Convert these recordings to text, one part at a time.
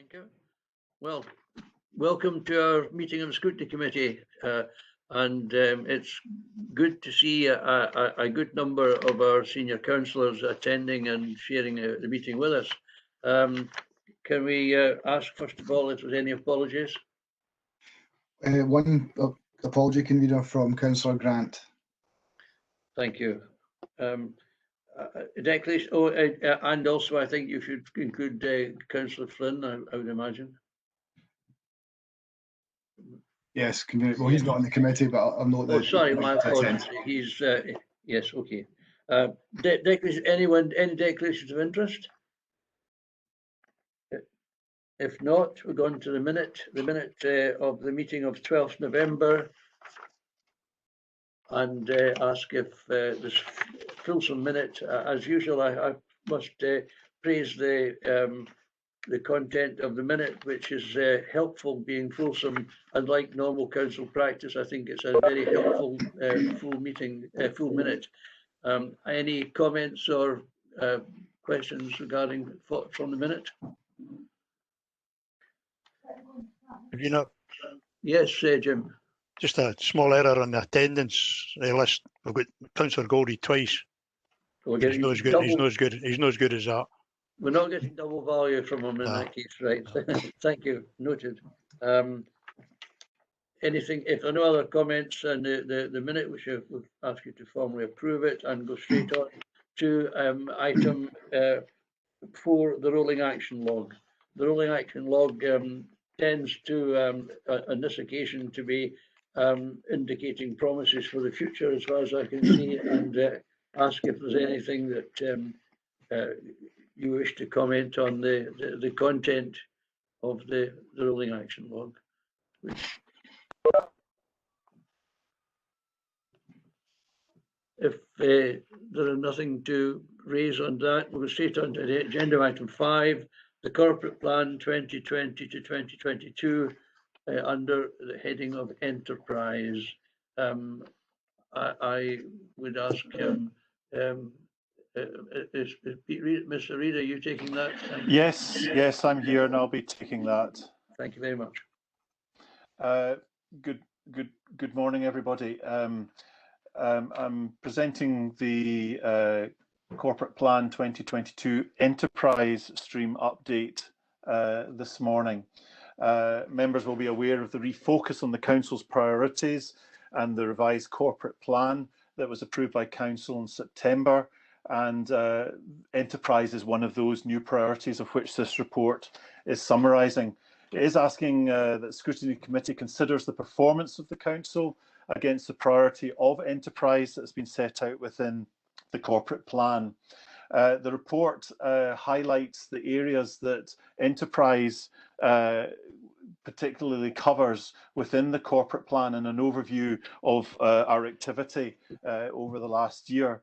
Thank you. Well, welcome to our meeting of the Scrutiny Committee, and it's good to see a good number of our senior councillors attending and sharing the meeting with us. Can we ask, first of all, if there's any apologies? One apology, convener, from Councillor Grant. Thank you. Declaration, and also I think you should include Councillor Flynn, I would imagine. Yes, convener. Well, he's not on the committee, but I'll note that. Oh, sorry, my apologies. He's yes, okay. Declaration, any declarations of interest? If not, we're going to the minute of the meeting of 12th November, and ask if this fulsome minute. As usual, I must praise the content of the minute, which is helpful, being fulsome. Unlike normal council practice, I think it's a very helpful full minute. Any comments or questions regarding thoughts from the minute? Have you not? Yes, Jim. Just a small error on the attendance list. We've got Councillor Goldie twice. He's not as good. He's not as good as that. We're not getting double value from him in that case, right? Thank you. Noted. Anything? If there are no other comments on the minute, we should ask you to formally approve it and go straight on to item 4, the rolling action log. The rolling action log tends to, on this occasion, to be indicating promises for the future, as far as I can see, and ask if there's anything that you wish to comment on the content of the rolling action log. If there are nothing to raise on that, we'll go straight on to the agenda item 5, the corporate plan 2020 to 2022, under the heading of enterprise. I would ask is Mr. Reid, are you taking that? Yes, I'm here and I'll be taking that. Thank you very much. Good morning, everybody. I'm presenting the Corporate Plan 2022 Enterprise Stream update this morning. Members will be aware of the refocus on the Council's priorities and the revised corporate plan that was approved by Council in September. And enterprise is one of those new priorities of which this report is summarising. It is asking that the Scrutiny Committee considers the performance of the Council against the priority of enterprise that's been set out within the corporate plan. The report highlights the areas that enterprise particularly covers within the corporate plan and an overview of our activity over the last year.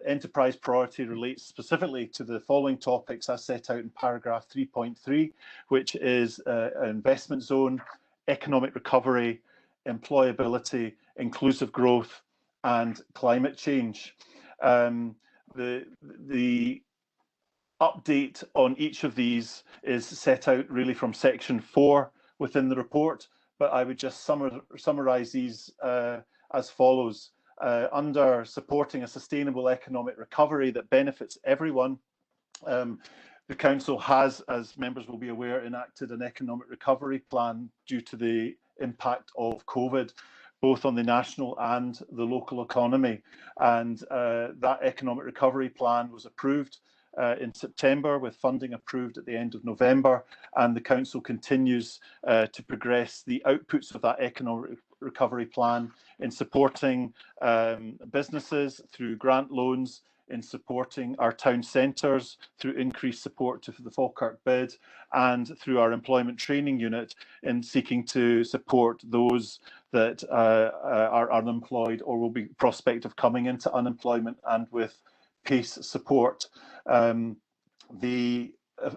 Enterprise priority relates specifically to the following topics as set out in paragraph 3.3, which is an investment zone, economic recovery, employability, inclusive growth, and climate change. The update on each of these is set out really from section 4 within the report, but I would just summarise these as follows. Under supporting a sustainable economic recovery that benefits everyone, the Council has, as members will be aware, enacted an economic recovery plan due to the impact of COVID, both on the national and the local economy. And that economic recovery plan was approved in September, with funding approved at the end of November, and the Council continues to progress the outputs of that economic recovery plan in supporting businesses through grant loans, in supporting our town centres through increased support to the Falkirk bid, and through our employment training unit in seeking to support those that are unemployed or will be prospect of coming into unemployment, and with PACE support. The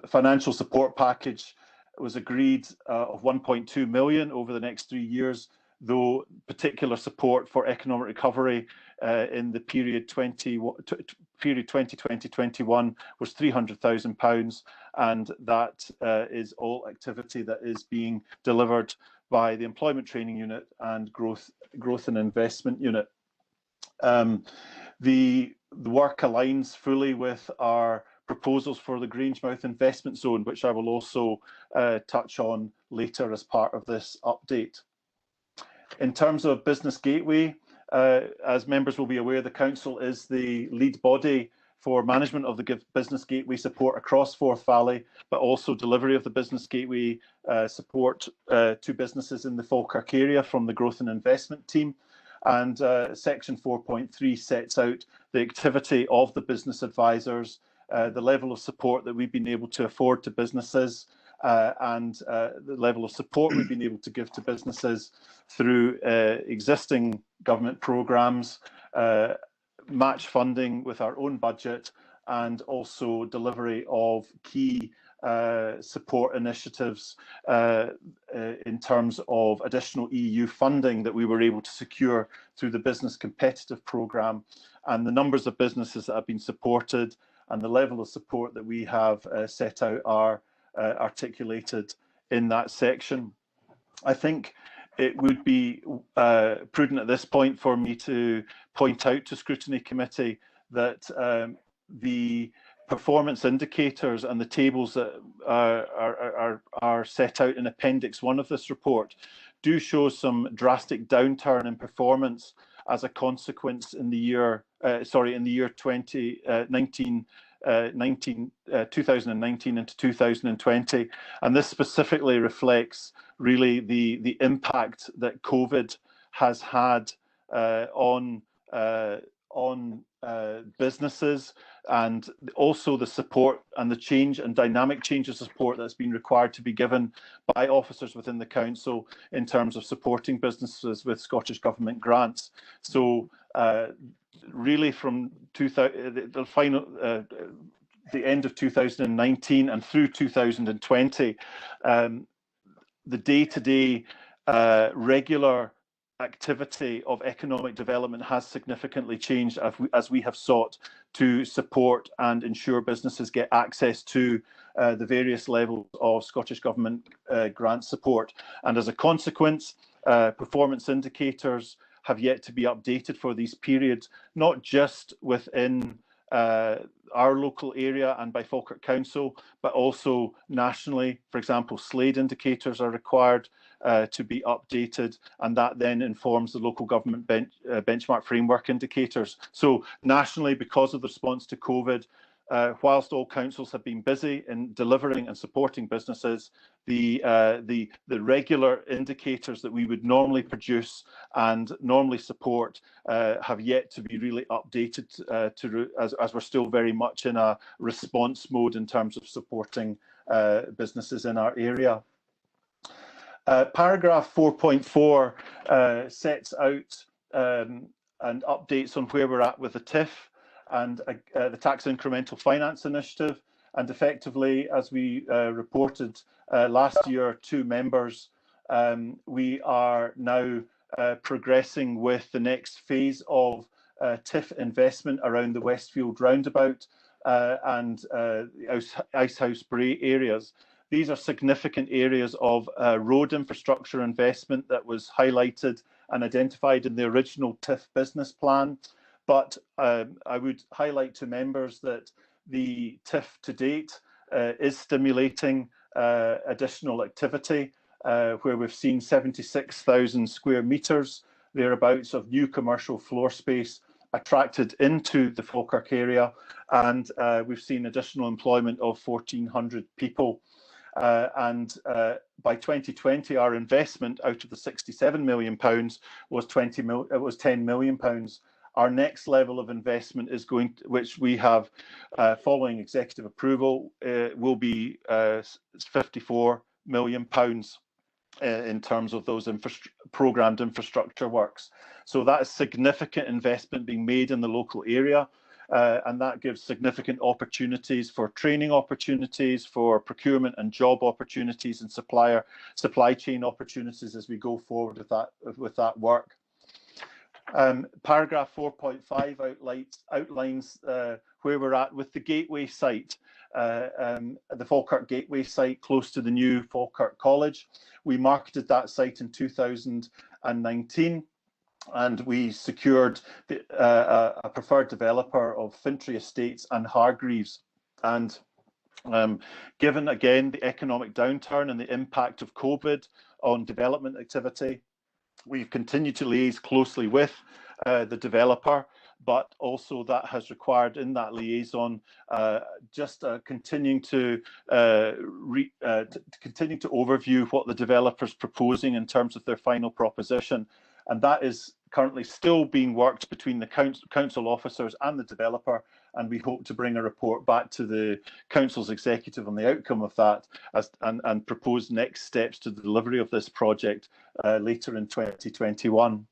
financial support package was agreed of 1.2 million over the next 3 years, though particular support for economic recovery in the period 2020-21 was £300,000, and that is all activity that is being delivered by the Employment Training Unit and Growth and Investment Unit. The work aligns fully with our proposals for the Grangemouth Investment Zone, which I will also touch on later as part of this update. In terms of Business Gateway, as members will be aware, the Council is the lead body for management of the Business Gateway support across Forth Valley, but also delivery of the Business Gateway support to businesses in the Falkirk area from the Growth and Investment team. And Section 4.3 sets out the activity of the business advisors, the level of support that we've been able to afford to businesses, and the level of support we've been able to give to businesses through existing government programmes, match funding with our own budget, and also delivery of key support initiatives in terms of additional EU funding that we were able to secure through the Business Competitive Programme. And the numbers of businesses that have been supported and the level of support that we have set out are articulated in that section. I think it would be prudent at this point for me to point out to Scrutiny Committee that the performance indicators and the tables that are set out in Appendix 1 of this report do show some drastic downturn in performance as a consequence in the year 2019 into 2020, and this specifically reflects really the impact that COVID has had on businesses, and also the support and the change and dynamic change of support that's been required to be given by officers within the council in terms of supporting businesses with Scottish Government grants. So really from the end of 2019 and through 2020, the day-to-day regular activity of economic development has significantly changed as we have sought to support and ensure businesses get access to the various levels of Scottish Government grant support. And as a consequence, performance indicators have yet to be updated for these periods, not just within our local area and by Falkirk Council, but also nationally. For example, SLADE indicators are required to be updated, and that then informs the local government benchmark framework indicators. So nationally, because of the response to COVID, whilst all councils have been busy in delivering and supporting businesses, the regular indicators that we would normally produce and normally support have yet to be really updated as we're still very much in a response mode in terms of supporting businesses in our area. Paragraph 4.4 sets out and updates on where we're at with the TIF and the Tax Incremental Finance Initiative. And effectively, as we reported last year to members, we are now progressing with the next phase of TIF investment around the Westfield roundabout and Icehouse Bray areas. These are significant areas of road infrastructure investment that was highlighted and identified in the original TIF business plan. But I would highlight to members that the TIF to date is stimulating additional activity, where we've seen 76,000 square metres, thereabouts, of new commercial floor space attracted into the Falkirk area, and we've seen additional employment of 1,400 people. And by 2020, our investment out of the £67 million was £10 million. Our next level of investment is which we have, following executive approval, will be £54 million in terms of those programmed infrastructure works. So that is significant investment being made in the local area. and that gives significant opportunities for training opportunities, for procurement and job opportunities, and supply chain opportunities as we go forward with that work. Paragraph 4.5 outlines where we're at with the Gateway site, the Falkirk Gateway site close to the new Falkirk College. We marketed that site in 2019, and we secured a preferred developer of Fintry Estates and Hargreaves. And given again the economic downturn and the impact of COVID on development activity, we've continued to liaise closely with the developer, but also that has required in that liaison just continuing to overview what the developer's proposing in terms of their final proposition, and that is currently still being worked between the council officers and the developer, and we hope to bring a report back to the council's executive on the outcome of that and propose next steps to the delivery of this project later in 2021.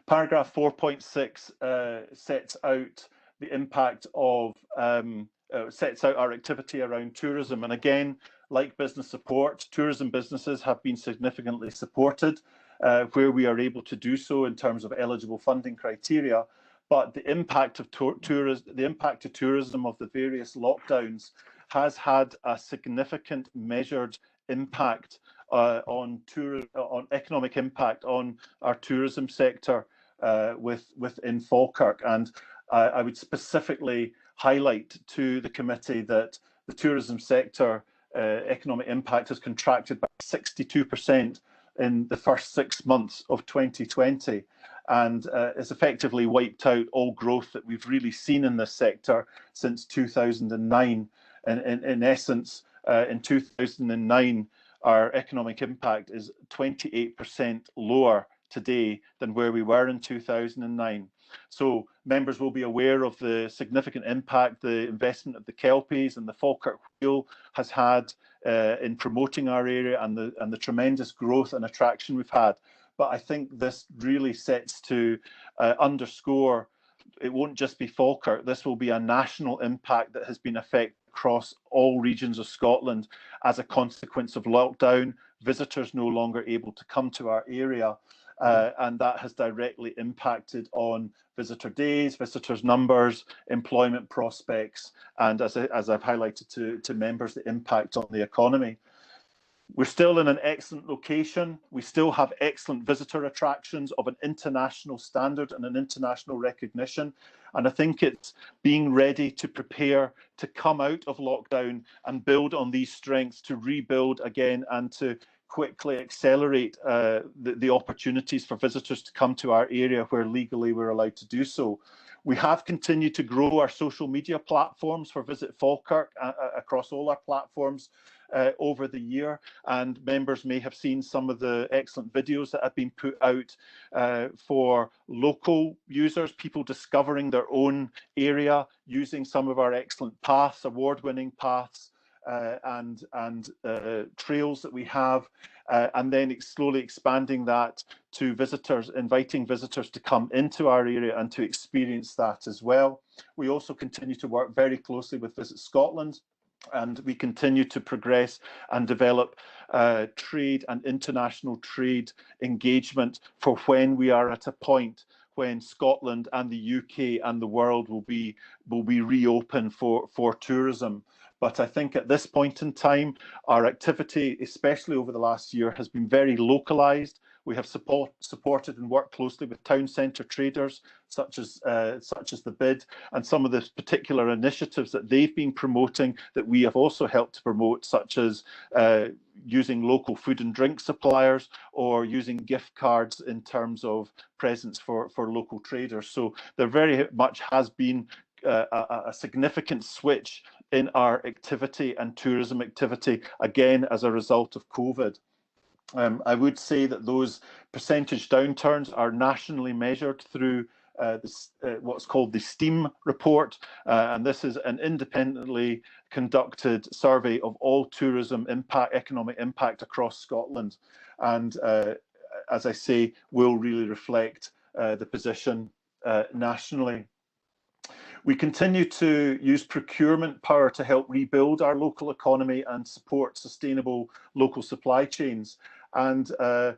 Paragraph 4.6 sets out the impact of sets out our activity around tourism, and again, like business support, tourism businesses have been significantly supported where we are able to do so in terms of eligible funding criteria. But the impact of tourism of the various lockdowns has had a significant measured impact on economic impact on our tourism sector within Falkirk. And I would specifically highlight to the committee that the tourism sector economic impact has contracted by 62% in the first 6 months of 2020, and it's effectively wiped out all growth that we've really seen in this sector since 2009. And in essence, in 2009, our economic impact is 28% lower today than where we were in 2009. So members will be aware of the significant impact the investment of the Kelpies and the Falkirk Wheel has had in promoting our area, and the tremendous growth and attraction we've had. But I think this really sets to underscore it won't just be Falkirk. This will be a national impact that has been affected across all regions of Scotland as a consequence of lockdown, visitors no longer able to come to our area. And that has directly impacted on visitor days, visitors numbers, employment prospects, and as I've highlighted to members, the impact on the economy. We're still in an excellent location. We still have excellent visitor attractions of an international standard and an international recognition. And I think it's being ready to prepare to come out of lockdown and build on these strengths to rebuild again and to quickly accelerate the opportunities for visitors to come to our area where legally we're allowed to do so. We have continued to grow our social media platforms for Visit Falkirk across all our platforms over the year, and members may have seen some of the excellent videos that have been put out for local users, people discovering their own area using some of our excellent paths, award-winning paths, and trails that we have, and then slowly expanding that to visitors, inviting visitors to come into our area and to experience that as well. We also continue to work very closely with Visit Scotland, and we continue to progress and develop trade and international trade engagement for when we are at a point when Scotland and the UK and the world will be reopened for tourism. But I think at this point in time, our activity, especially over the last year, has been very localised. We have supported and worked closely with town centre traders, such as the BID, and some of the particular initiatives that they've been promoting that we have also helped to promote, such as using local food and drink suppliers or using gift cards in terms of presents for local traders. So there very much has been a significant switch in our activity and tourism activity, again, as a result of COVID. I would say that those percentage downturns are nationally measured through what's called the STEAM report, and this is an independently conducted survey of all tourism economic impact across Scotland, and as I say, will really reflect the position nationally. We continue to use procurement power to help rebuild our local economy and support sustainable local supply chains. And the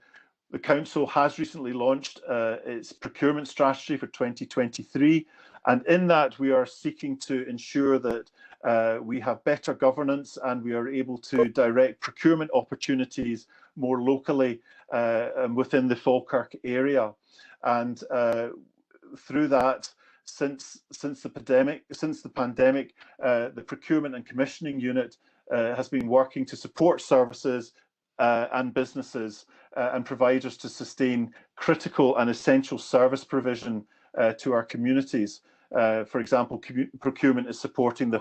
Council has recently launched its procurement strategy for 2023. And in that, we are seeking to ensure that we have better governance and we are able to direct procurement opportunities more locally within the Falkirk area. And through that, since the pandemic, the Procurement and Commissioning Unit has been working to support services and businesses and providers to sustain critical and essential service provision to our communities. For example, procurement is supporting the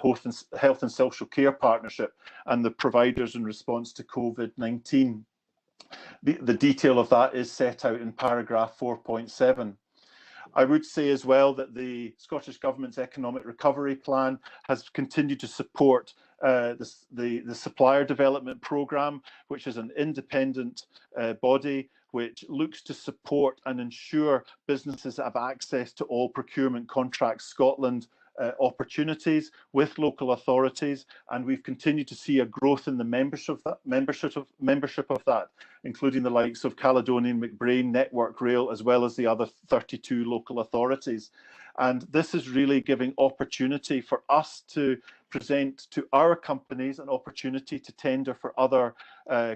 Health and Social Care Partnership and the providers in response to COVID-19. The detail of that is set out in paragraph 4.7. I would say as well that the Scottish Government's Economic Recovery Plan has continued to support the Supplier Development Programme, which is an independent body which looks to support and ensure businesses have access to all Procurement Contracts Scotland opportunities with local authorities, and we've continued to see a growth in the membership of that, including the likes of Caledonian, McBrain, Network Rail, as well as the other 32 local authorities. And this is really giving opportunity for us to present to our companies an opportunity to tender for other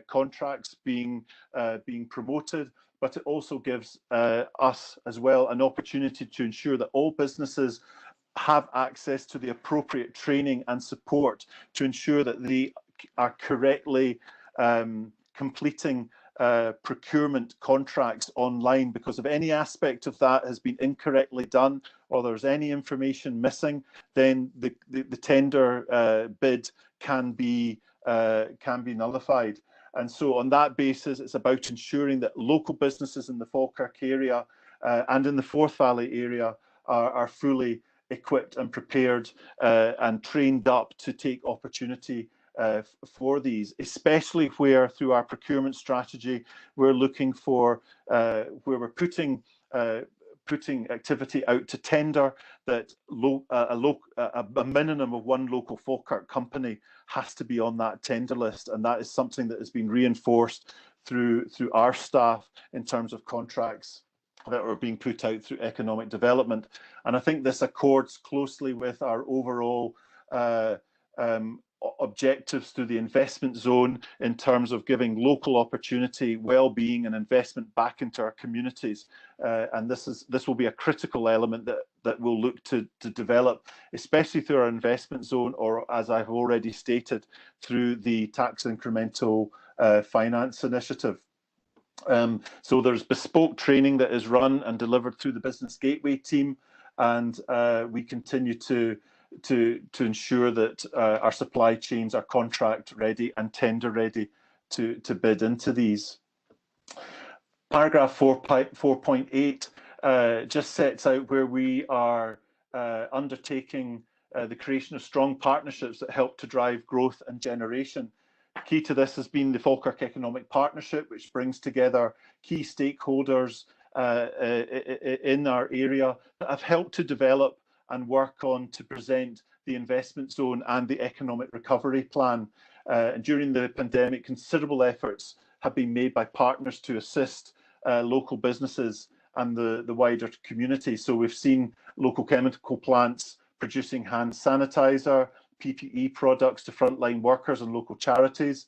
contracts being promoted, but it also gives us as well an opportunity to ensure that all businesses have access to the appropriate training and support to ensure that they are correctly completing procurement contracts online, because if any aspect of that has been incorrectly done or there's any information missing, then the tender bid can be nullified. And so on that basis, it's about ensuring that local businesses in the Falkirk area and in the Forth Valley area are fully equipped and prepared and trained up to take opportunity for these, especially where through our procurement strategy we're looking for where we're putting activity out to tender, that a minimum of one local Falkirk company has to be on that tender list, and that is something that has been reinforced through our staff in terms of contracts that are being put out through economic development. And I think this accords closely with our overall objectives through the investment zone in terms of giving local opportunity, well-being and investment back into our communities. And this will be a critical element that we'll look to develop, especially through our investment zone, or as I've already stated, through the tax incremental finance initiative. So there's bespoke training that is run and delivered through the Business Gateway team, and we continue to ensure that our supply chains are contract ready and tender ready to bid into these. Paragraph 4.8 just sets out where we are undertaking the creation of strong partnerships that help to drive growth and generation. Key to this has been the Falkirk Economic Partnership, which brings together key stakeholders in our area that have helped to develop and work on to present the investment zone and the economic recovery plan. And during the pandemic, considerable efforts have been made by partners to assist local businesses and the wider community. So we've seen local chemical plants producing hand sanitizer, PPE products to frontline workers and local charities,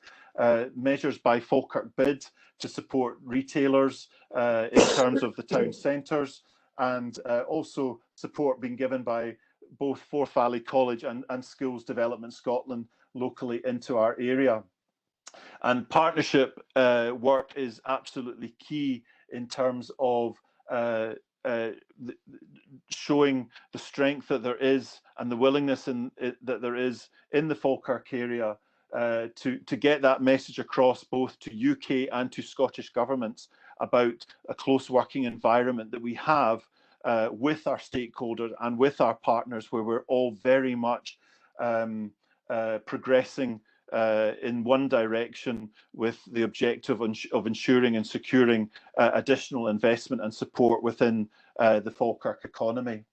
measures by Falkirk Bid to support retailers in terms of the town centres, and also support being given by both Forth Valley College and Schools Development Scotland locally into our area. And partnership work is absolutely key in terms of showing the strength that there is and the willingness that there is in the Falkirk area to get that message across both to UK and to Scottish governments about a close working environment that we have with our stakeholders and with our partners, where we're all very much progressing in one direction with the objective of ensuring and securing additional investment and support within the Falkirk economy.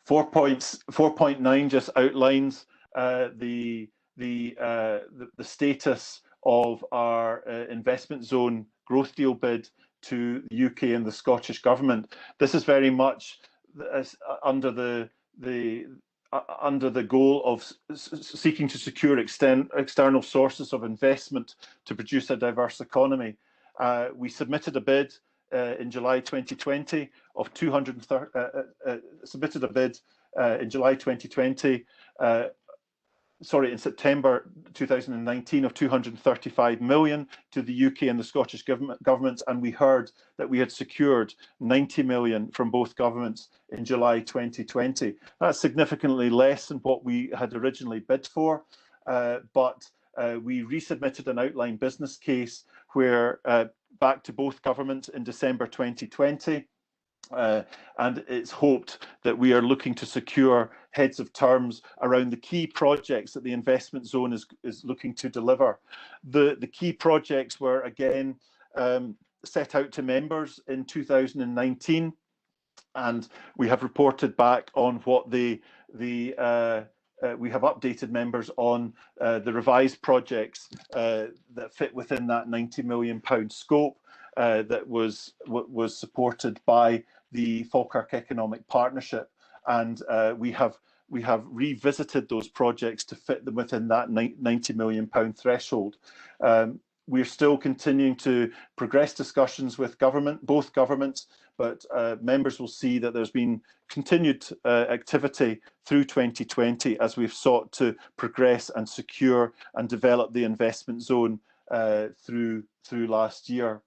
4.9 just outlines the status of our investment zone growth deal bid to the UK and the Scottish Government. This is very much under the goal of seeking to secure external sources of investment to produce a diverse economy. We submitted a bid in July 2020 of 230. In September 2019 of 235 million to the UK and the Scottish governments, and we heard that we had secured 90 million from both governments in July 2020. That's significantly less than what we had originally bid for, but we resubmitted an outline business case where back to both governments in December 2020. And it's hoped that we are looking to secure heads of terms around the key projects that the investment zone is looking to deliver. The key projects were again set out to members in 2019, and we have reported back on what we have updated members on the revised projects that fit within that £90 million scope that was supported by the Falkirk Economic Partnership, and we have revisited those projects to fit them within that £90 million threshold. We're still continuing to progress discussions with both governments, but members will see that there's been continued activity through 2020 as we've sought to progress and secure and develop the investment zone through last year.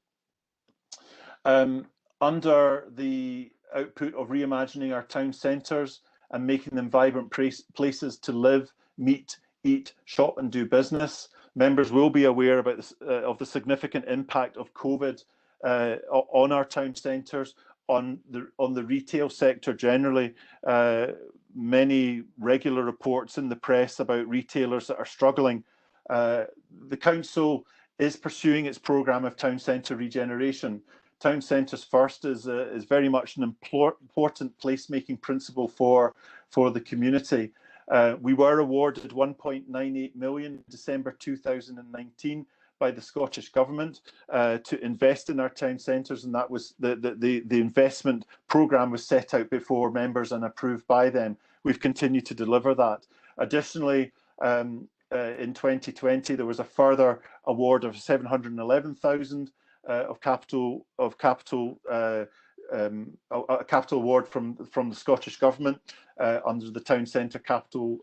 Under the output of reimagining our town centres and making them vibrant places to live, meet, eat, shop and do business, members will be aware about of the significant impact of COVID on our town centres, on the retail sector generally. Many regular reports in the press about retailers that are struggling. The council is pursuing its programme of town centre regeneration. Town Centres First is very much an important placemaking principle for the community. We were awarded 1.98 million in December 2019 by the Scottish Government to invest in our town centres, and that was the investment programme was set out before members and approved by them. We've continued to deliver that. Additionally, in 2020 there was a further award of 711,000 a capital award from the Scottish Government under the Town Centre Capital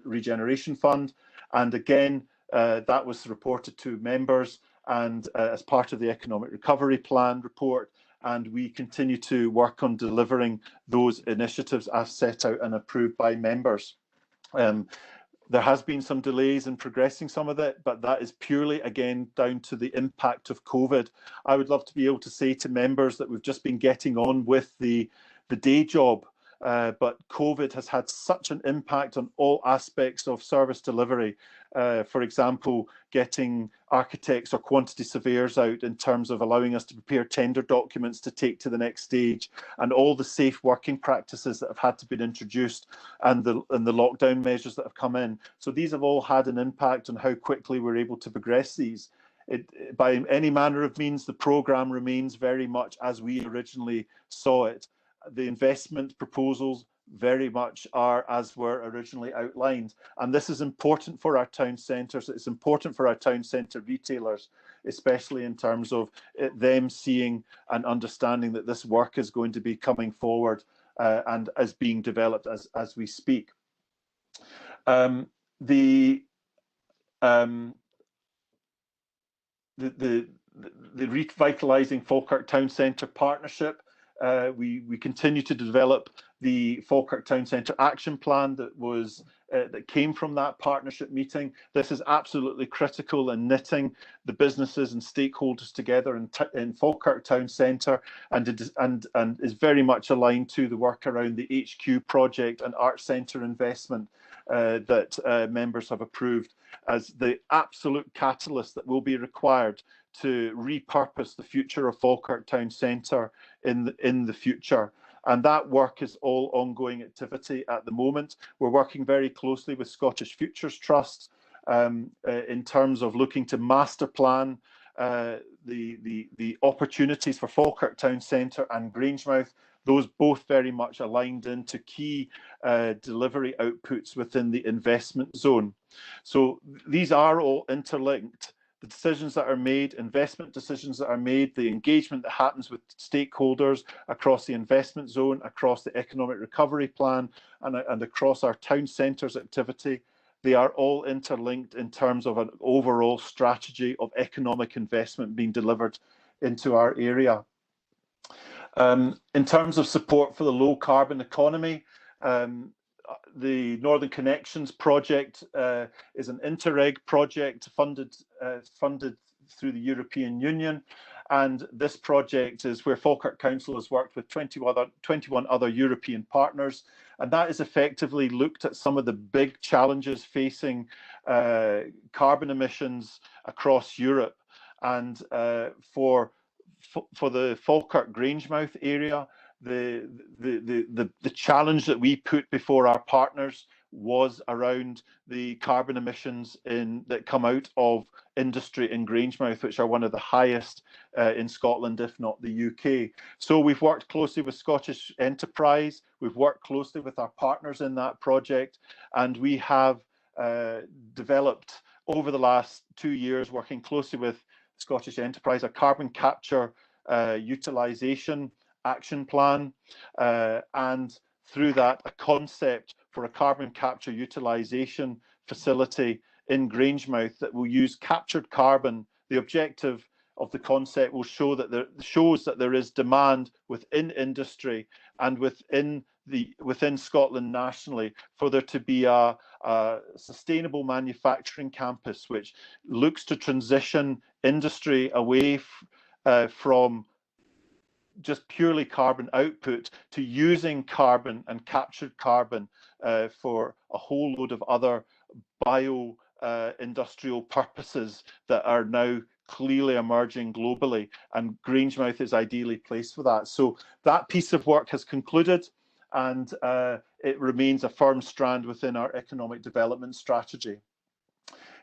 Regeneration Fund, and again that was reported to members and as part of the Economic Recovery Plan report, and we continue to work on delivering those initiatives as set out and approved by members. There has been some delays in progressing some of that, but that is purely, again, down to the impact of COVID. I would love to be able to say to members that we've just been getting on with the day job, but COVID has had such an impact on all aspects of service delivery. For example, getting architects or quantity surveyors out in terms of allowing us to prepare tender documents to take to the next stage, and all the safe working practices that have had to be introduced, and the lockdown measures that have come in. So these have all had an impact on how quickly we're able to progress these. By any manner of means, the programme remains very much as we originally saw it. The investment proposals very much are as were originally outlined, and this is important for our town centres. It's important for our town centre retailers, especially in terms of them seeing and understanding that this work is going to be coming forward and is being developed as we speak. The Revitalising Falkirk Town Centre Partnership. We continue to develop the Falkirk Town Centre Action Plan that came from that partnership meeting. This is absolutely critical in knitting the businesses and stakeholders together in Falkirk Town Centre, and is very much aligned to the work around the HQ project and Art Centre investment that members have approved as the absolute catalyst that will be required to repurpose the future of Falkirk Town Centre in the future. And that work is all ongoing activity at the moment. We're working very closely with Scottish Futures Trust in terms of looking to master plan the opportunities for Falkirk Town Centre and Grangemouth, those both very much aligned into key delivery outputs within the investment zone. So these are all interlinked. The decisions that are made, investment decisions that are made, the engagement that happens with stakeholders across the investment zone, across the economic recovery plan, and across our town centres activity, they are all interlinked in terms of an overall strategy of economic investment being delivered into our area. In terms of support for the low carbon economy, the Northern Connections project is an Interreg project funded through the European Union, and this project is where Falkirk Council has worked with 21 other European partners, and that is effectively looked at some of the big challenges facing carbon emissions across Europe. And for the Falkirk Grangemouth area, the challenge that we put before our partners was around the carbon emissions that come out of industry in Grangemouth, which are one of the highest in Scotland, if not the UK. So we've worked closely with Scottish Enterprise, we've worked closely with our partners in that project, and we have developed over the last 2 years, working closely with Scottish Enterprise, a carbon capture utilisation action plan, and through that a concept for a carbon capture utilisation facility in Grangemouth that will use captured carbon. The objective of the concept will show that shows that there is demand within industry and within Scotland nationally for there to be a sustainable manufacturing campus which looks to transition industry away from just purely carbon output to using carbon and captured carbon for a whole load of other bio industrial purposes that are now clearly emerging globally, and Grangemouth is ideally placed for that. So that piece of work has concluded, and it remains a firm strand within our economic development strategy.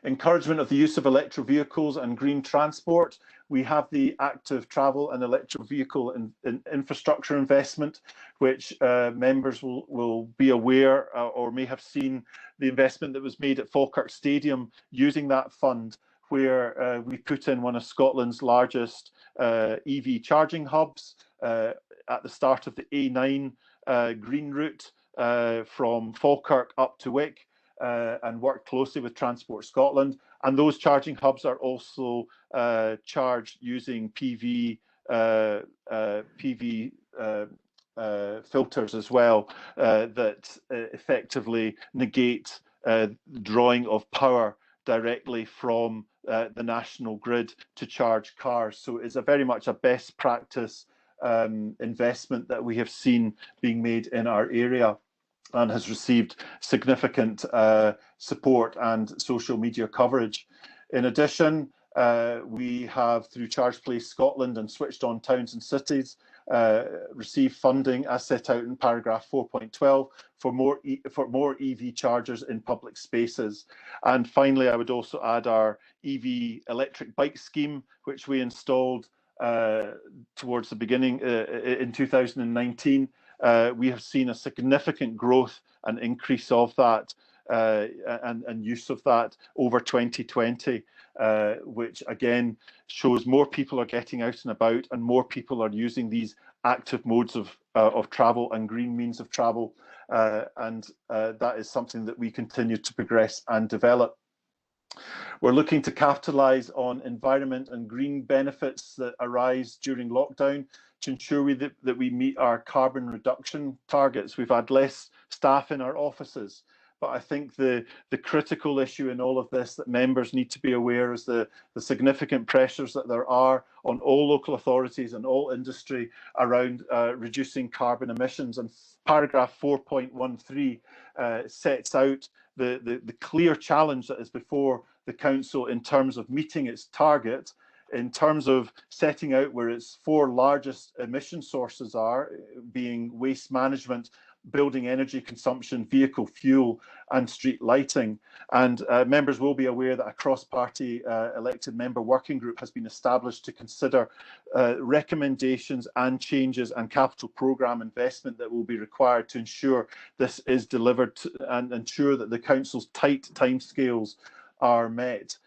Encouragement of the use of electric vehicles and green transport. We have the active travel and electric vehicle in infrastructure investment, which members will be aware or may have seen the investment that was made at Falkirk Stadium using that fund, where we put in one of Scotland's largest EV charging hubs at the start of the A9 green route from Falkirk up to Wick. And work closely with Transport Scotland, and those charging hubs are also charged using PV filters as well that effectively negate drawing of power directly from the national grid to charge cars. So it's very much a best practice investment that we have seen being made in our area, and has received significant support and social media coverage. In addition, we have, through Charge Place Scotland and Switched On Towns and Cities, received funding as set out in paragraph 4.12 for more EV chargers in public spaces. And finally, I would also add our EV electric bike scheme, which we installed towards the beginning in 2019. We have seen a significant growth and increase of that and use of that over 2020, which again shows more people are getting out and about and more people are using these active modes of travel and green means of travel, and that is something that we continue to progress and develop. We're looking to capitalise on environment and green benefits that arise during lockdown to ensure that we meet our carbon reduction targets. We've had less staff in our offices, but I think the critical issue in all of this that members need to be aware is the significant pressures that there are on all local authorities and all industry around reducing carbon emissions. And paragraph 4.13 sets out the clear challenge that is before the council in terms of meeting its target. in terms of setting out where its 4 largest emission sources are, being waste management, building energy consumption, vehicle fuel, and street lighting. And members will be aware that a cross-party elected member working group has been established to consider recommendations and changes and capital programme investment that will be required to ensure this is delivered and ensure that the Council's tight timescales are met,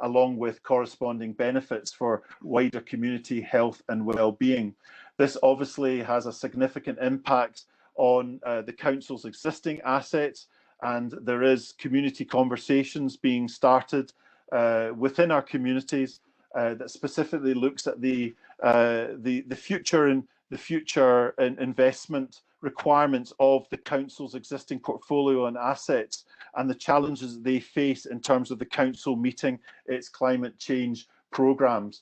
along with corresponding benefits for wider community health and well-being. This obviously has a significant impact on the Council's existing assets, and there is community conversations being started within our communities that specifically looks at the future investment requirements of the Council's existing portfolio and assets, and the challenges they face in terms of the Council meeting its climate change programmes.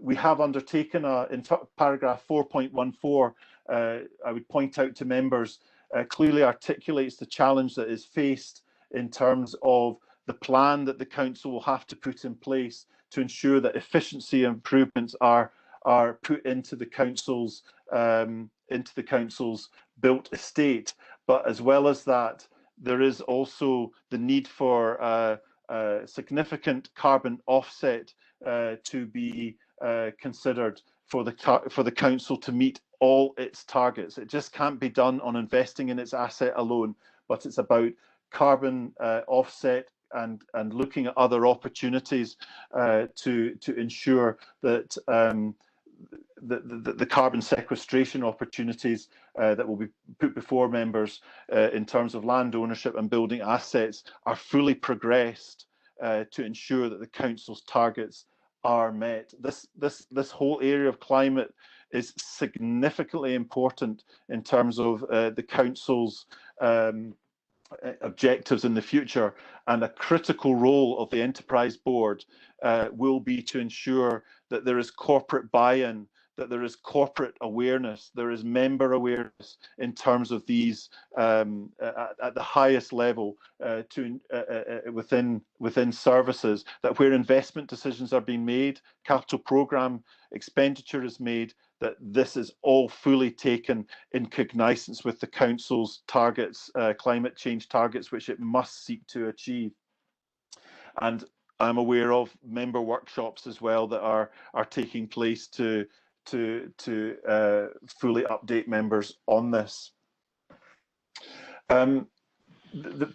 We have undertaken in paragraph 4.14, I would point out to members, clearly articulates the challenge that is faced in terms of the plan that the Council will have to put in place to ensure that efficiency improvements are put into the Council's built estate. But as well as that, there is also the need for significant carbon offset to be considered for the Council to meet all its targets. It just can't be done on investing in its asset alone, but it's about carbon offset and looking at other opportunities to ensure that the carbon sequestration opportunities that will be put before members in terms of land ownership and building assets are fully progressed to ensure that the Council's targets are met. This whole area of climate is significantly important in terms of the Council's objectives in the future, and a critical role of the Enterprise Board will be to ensure that there is corporate buy-in, that there is corporate awareness, there is member awareness in terms of these at the highest level within services, that where investment decisions are being made, capital programme expenditure is made, that this is all fully taken in cognizance with the Council's targets, climate change targets, which it must seek to achieve. And I'm aware of member workshops as well that are taking place to fully update members on this. The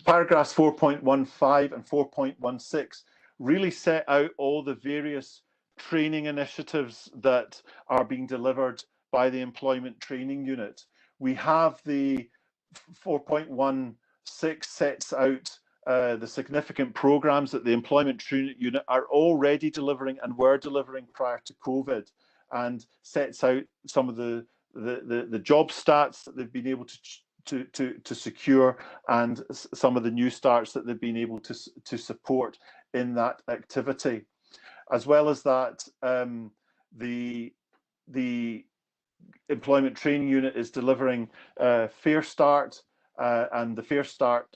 paragraphs 4.15 and 4.16 really set out all the various training initiatives that are being delivered by the Employment Training Unit. We have the 4.16 sets out the significant programmes that the Employment Training Unit are already delivering and were delivering prior to COVID, and sets out some of the job stats that they've been able to secure, and some of the new starts that they've been able to support in that activity. As well as that, the Employment Training Unit is delivering Fair Start, and the Fair Start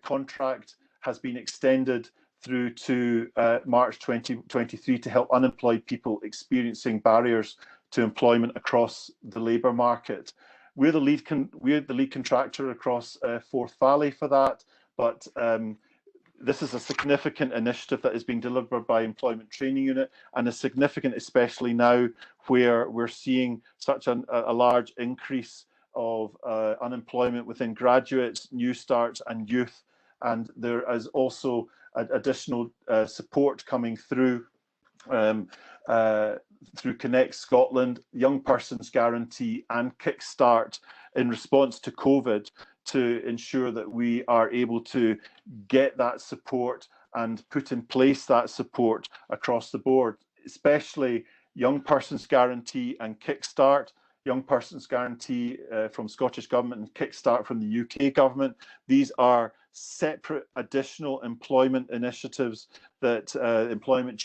contract has been extended through to March 2023 to help unemployed people experiencing barriers to employment across the labour market. We're the lead contractor across Forth Valley for that, but this is a significant initiative that is being delivered by Employment Training Unit, and is significant especially now where we're seeing such a large increase of unemployment within graduates, new starts and youth. And there is also additional support coming through through Connect Scotland, Young Persons Guarantee and Kickstart in response to COVID, to ensure that we are able to get that support and put in place that support across the board, especially Young Persons Guarantee and Kickstart. Young Persons Guarantee from Scottish Government and Kickstart from the UK Government. These are separate additional employment initiatives that Employment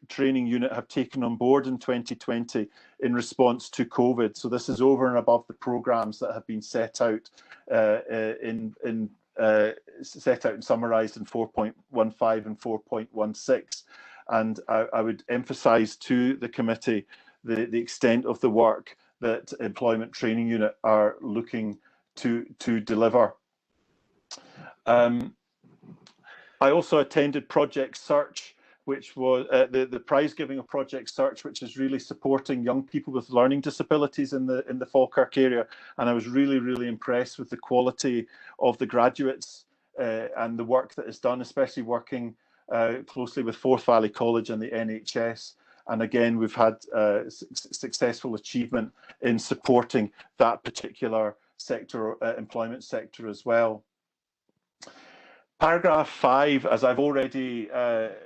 Training Unit have taken on board in 2020 in response to COVID. So this is over and above the programmes that have been set out and summarised in 4.15 and 4.16. and I would emphasise to the committee the extent of the work that Employment Training Unit are looking to deliver. I also attended Project Search, which was the prize giving of Project Search, which is really supporting young people with learning disabilities in the Falkirk area, and I was really impressed with the quality of the graduates and the work that is done, especially working closely with Forth Valley College and the NHS. And again, we've had successful achievement in supporting that particular sector, employment sector as well. Paragraph 5, as I've already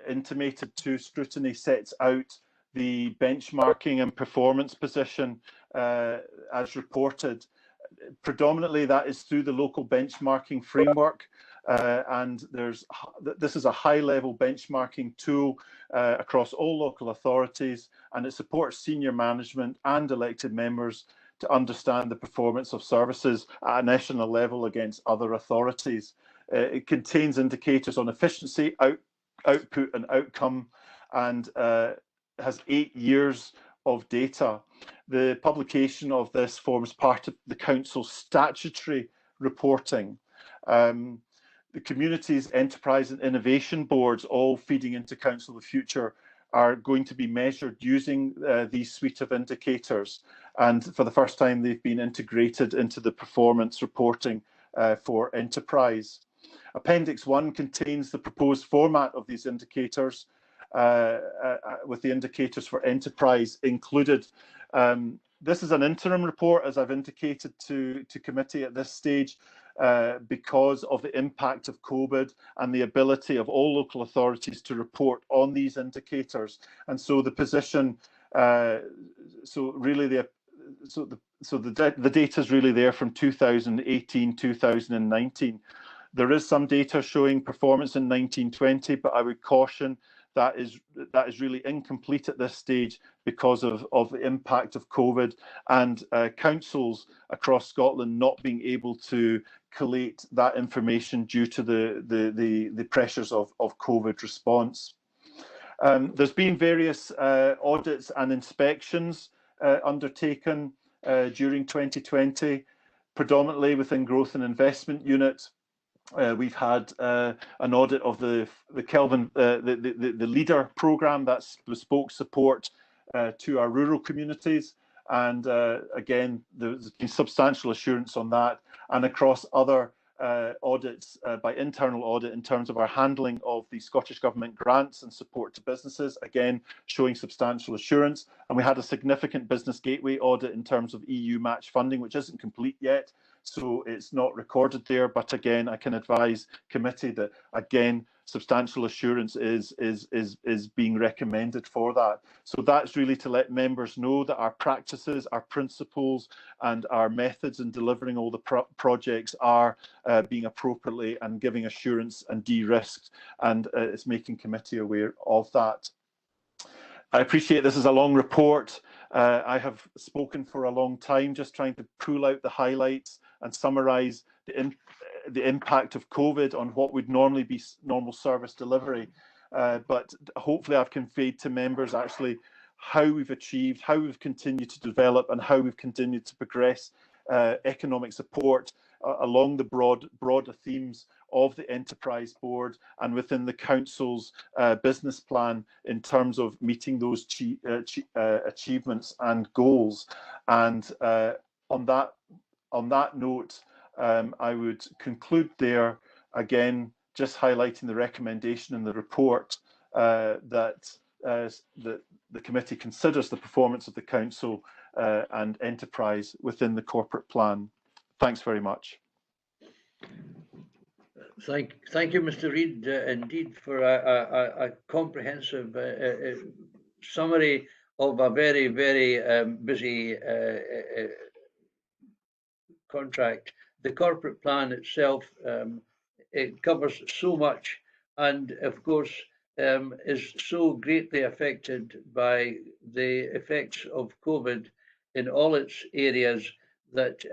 intimated to Scrutiny, sets out the benchmarking and performance position as reported. Predominantly that is through the local benchmarking framework, and this is a high-level benchmarking tool across all local authorities, and it supports senior management and elected members to understand the performance of services at a national level against other authorities. It contains indicators on efficiency, output and outcome, and has 8 years of data. The publication of this forms part of the Council's statutory reporting. The Communities, Enterprise and Innovation Boards, all feeding into Council of the Future, are going to be measured using these suite of indicators. And for the first time, they've been integrated into the performance reporting for Enterprise. Appendix 1 contains the proposed format of these indicators, with the indicators for Enterprise included. This is an interim report, as I've indicated to committee at this stage, because of the impact of COVID and the ability of all local authorities to report on these indicators. And so the position, so really the data is really there from 2018, 2019. There is some data showing performance in 1920, but I would caution that is really incomplete at this stage because of the impact of COVID and councils across Scotland not being able to collate that information due to the pressures of COVID response. There's been various audits and inspections undertaken during 2020, predominantly within Growth and Investment Unit. We've had an audit of the Kelvin, the LEADER programme, that's bespoke support to our rural communities, and again there's been substantial assurance on that, and across other audits by internal audit in terms of our handling of the Scottish Government grants and support to businesses, again showing substantial assurance. And we had a significant Business Gateway audit in terms of EU match funding, which isn't complete yet, so it's not recorded there, but again I can advise committee that again substantial assurance is being recommended for that. So that's really to let members know that our practices, our principles and our methods in delivering all the projects are being appropriately and giving assurance and de-risked, and it's making committee aware of that. I appreciate this is a long report. I have spoken for a long time, just trying to pull out the highlights and summarise the impact of COVID on what would normally be normal service delivery. But hopefully I've conveyed to members actually how we've achieved, how we've continued to develop and how we've continued to progress economic support along the broader themes of the Enterprise Board and within the Council's business plan in terms of meeting those achievements and goals. And on that note, I would conclude there, again just highlighting the recommendation in the report that the committee considers the performance of the Council and Enterprise within the corporate plan. Thanks very much. Thank you, Mr. Reid, indeed, for a comprehensive summary of a very, very busy contract. The corporate plan itself, it covers so much, and of course is so greatly affected by the effects of COVID in all its areas that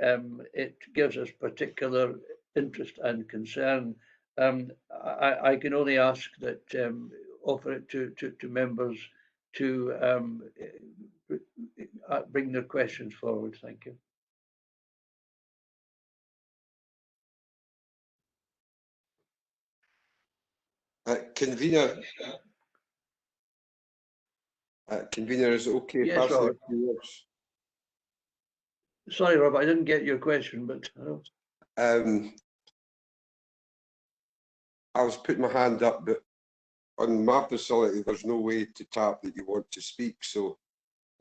it gives us particular interest and concern. I can only ask that offer it to members to bring their questions forward. Thank you. Convener, is it okay? Yes, Robert. Sorry, Robert, I didn't get your question, but I was putting my hand up, but on my facility, there's no way to tap that you want to speak. So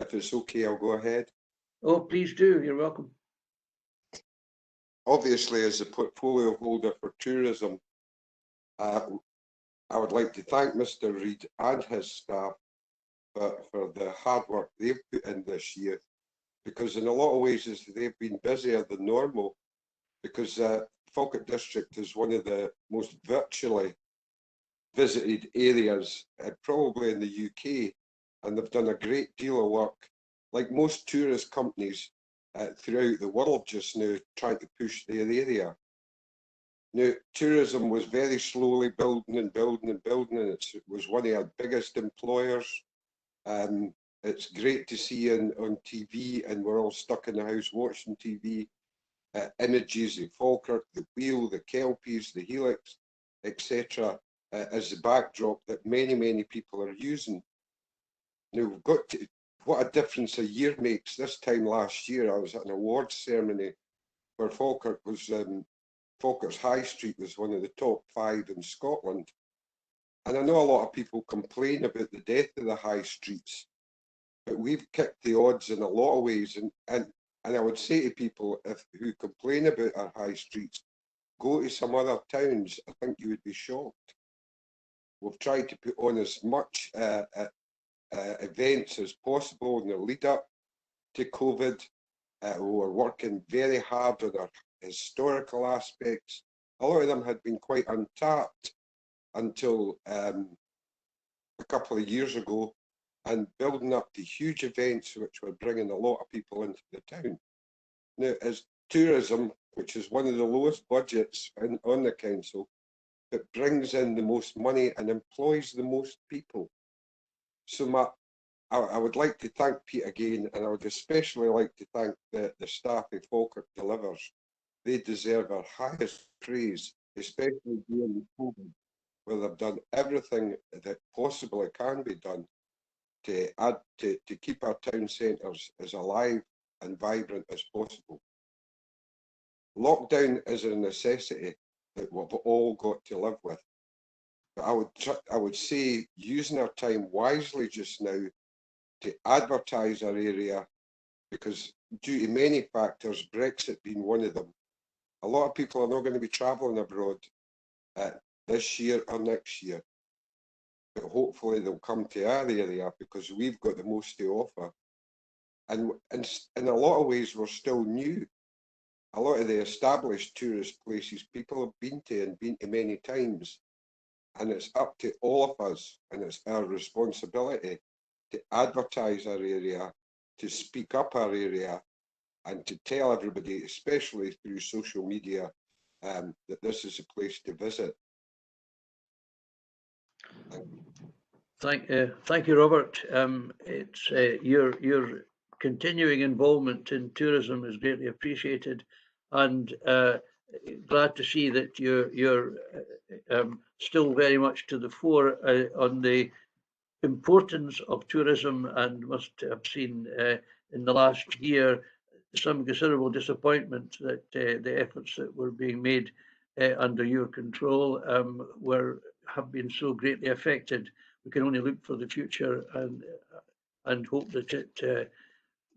if it's okay, I'll go ahead. Oh, please do. You're welcome. Obviously, as a portfolio holder for tourism, I would like to thank Mr. Reid and his staff for the hard work they've put in this year, because in a lot of ways they've been busier than normal, because Falkirk District is one of the most virtually visited areas probably in the UK, and they've done a great deal of work, like most tourist companies throughout the world just now, trying to push their area. Now, tourism was very slowly building and building and building, and it was one of our biggest employers. It's great to see on TV, and we're all stuck in the house watching TV, images of Falkirk, the Wheel, the Kelpies, the Helix, etc., as the backdrop that many people are using. Now, we've got to, what a difference a year makes. This time last year, I was at an awards ceremony where Falkirk was, Falkirk's High Street was one of the top 5 in Scotland. And I know a lot of people complain about the death of the high streets, but we've kicked the odds in a lot of ways. And I would say to people who complain about our high streets, go to some other towns. I think you would be shocked. We've tried to put on as much events as possible in the lead up to COVID. We're working very hard on our historical aspects. A lot of them had been quite untapped until a couple of years ago, and building up the huge events which were bringing a lot of people into the town. Now, as tourism, which is one of the lowest budgets on the council, it brings in the most money and employs the most people. So I would like to thank Pete again, and I would especially like to thank the staff of Falkirk Delivers. They deserve our highest praise, especially during COVID, where they've done everything that possibly can be done to keep our town centres as alive and vibrant as possible. Lockdown is a necessity that we've all got to live with. But I would say using our time wisely just now to advertise our area, because due to many factors, Brexit being one of them, a lot of people are not going to be travelling abroad this year or next year. But hopefully they'll come to our area because we've got the most to offer. And in a lot of ways, we're still new. A lot of the established tourist places people have been to and been to many times. And it's up to all of us, and it's our responsibility to advertise our area, to speak up our area, and to tell everybody, especially through social media, that this is a place to visit. Thank you, Robert. It's your continuing involvement in tourism is greatly appreciated, and glad to see that you're still very much to the fore on the importance of tourism, and must have seen in the last year some considerable disappointment that the efforts that were being made under your control have been so greatly affected. We can only look for the future and hope that it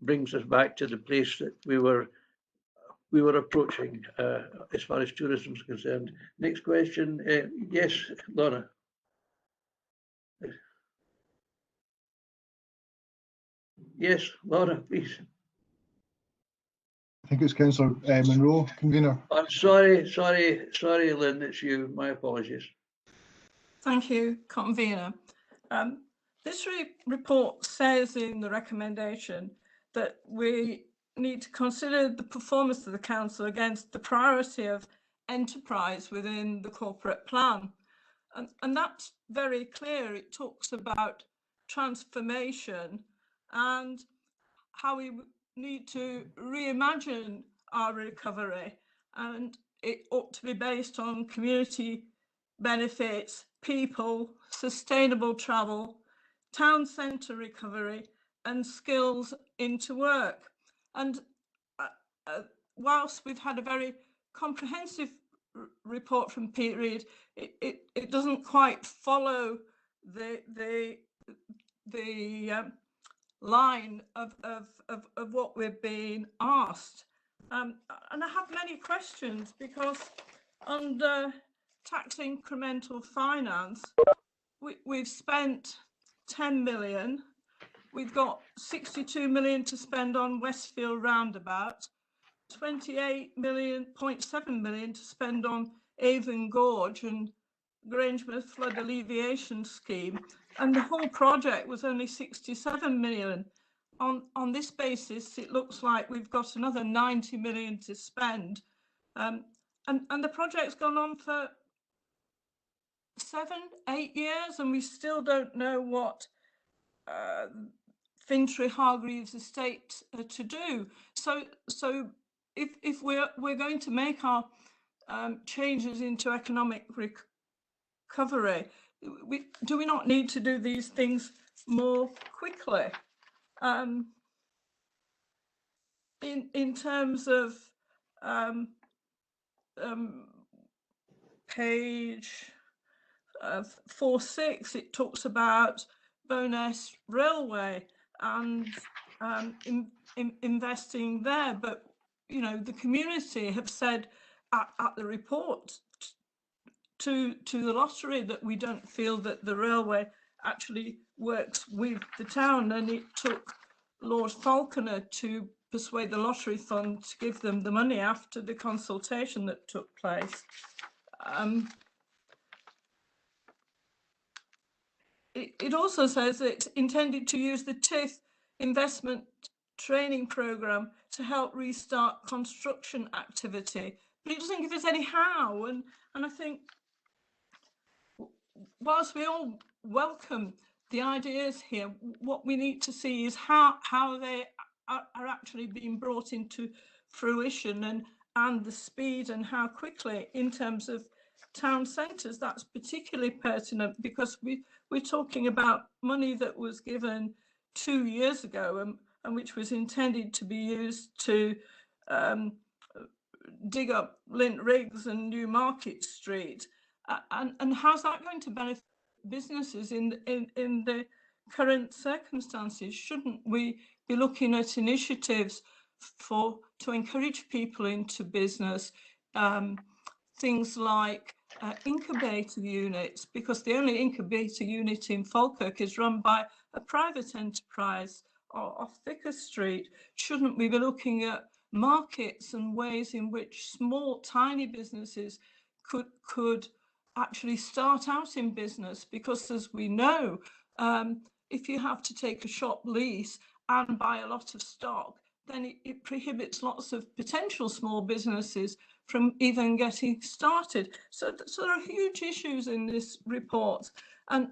brings us back to the place that we were approaching as far as tourism is concerned. Next question. Yes, Laura. Yes, Laura, please. I think it's Councillor Monroe, convener. I'm sorry, Lynn, it's you. My apologies. Thank you, convener. This report says in the recommendation that we need to consider the performance of the council against the priority of enterprise within the corporate plan. And that's very clear. It talks about transformation and how we need to reimagine our recovery, and it ought to be based on community benefits, people, sustainable travel, town centre recovery, and skills into work. And whilst we've had a very comprehensive report from Pete Reid, it doesn't quite follow the line of what we're being asked. And I have many questions, because under tax incremental finance, we've spent 10 million. We've got 62 million to spend on Westfield Roundabout, 28.7 million to spend on Avon Gorge and Grangemouth Flood Alleviation Scheme, and the whole project was only 67 million. On this basis, it looks like we've got another 90 million to spend, and the project's gone on for 7-8 years, and we still don't know what Fintry Hargreaves estate to do. So if we're going to make our changes into economic recovery, do we not need to do these things more quickly? In terms of page 4.6, it talks about Bowness Railway and investing there, but you know, the community have said at the report to the lottery that we don't feel that the railway actually works with the town, and it took Lord Falconer to persuade the lottery fund to give them the money after the consultation that took place. It also says it's intended to use the TIF investment training programme to help restart construction activity, but it doesn't give us any how. And I think, whilst we all welcome the ideas here, what we need to see is how they are actually being brought into fruition, and the speed and how quickly. In terms of town centres, that's particularly pertinent, because we're talking about money that was given 2 years ago and which was intended to be used to dig up Lint Riggs and Newmarket Street. And how's that going to benefit businesses in the current circumstances? Shouldn't we be looking at initiatives to encourage people into business? Things like incubator units, because the only incubator unit in Falkirk is run by a private enterprise off Vicar Street. Shouldn't we be looking at markets and ways in which small, tiny businesses could actually start out in business? Because as we know, if you have to take a shop lease and buy a lot of stock, then it prohibits lots of potential small businesses from even getting started. So there are huge issues in this report, and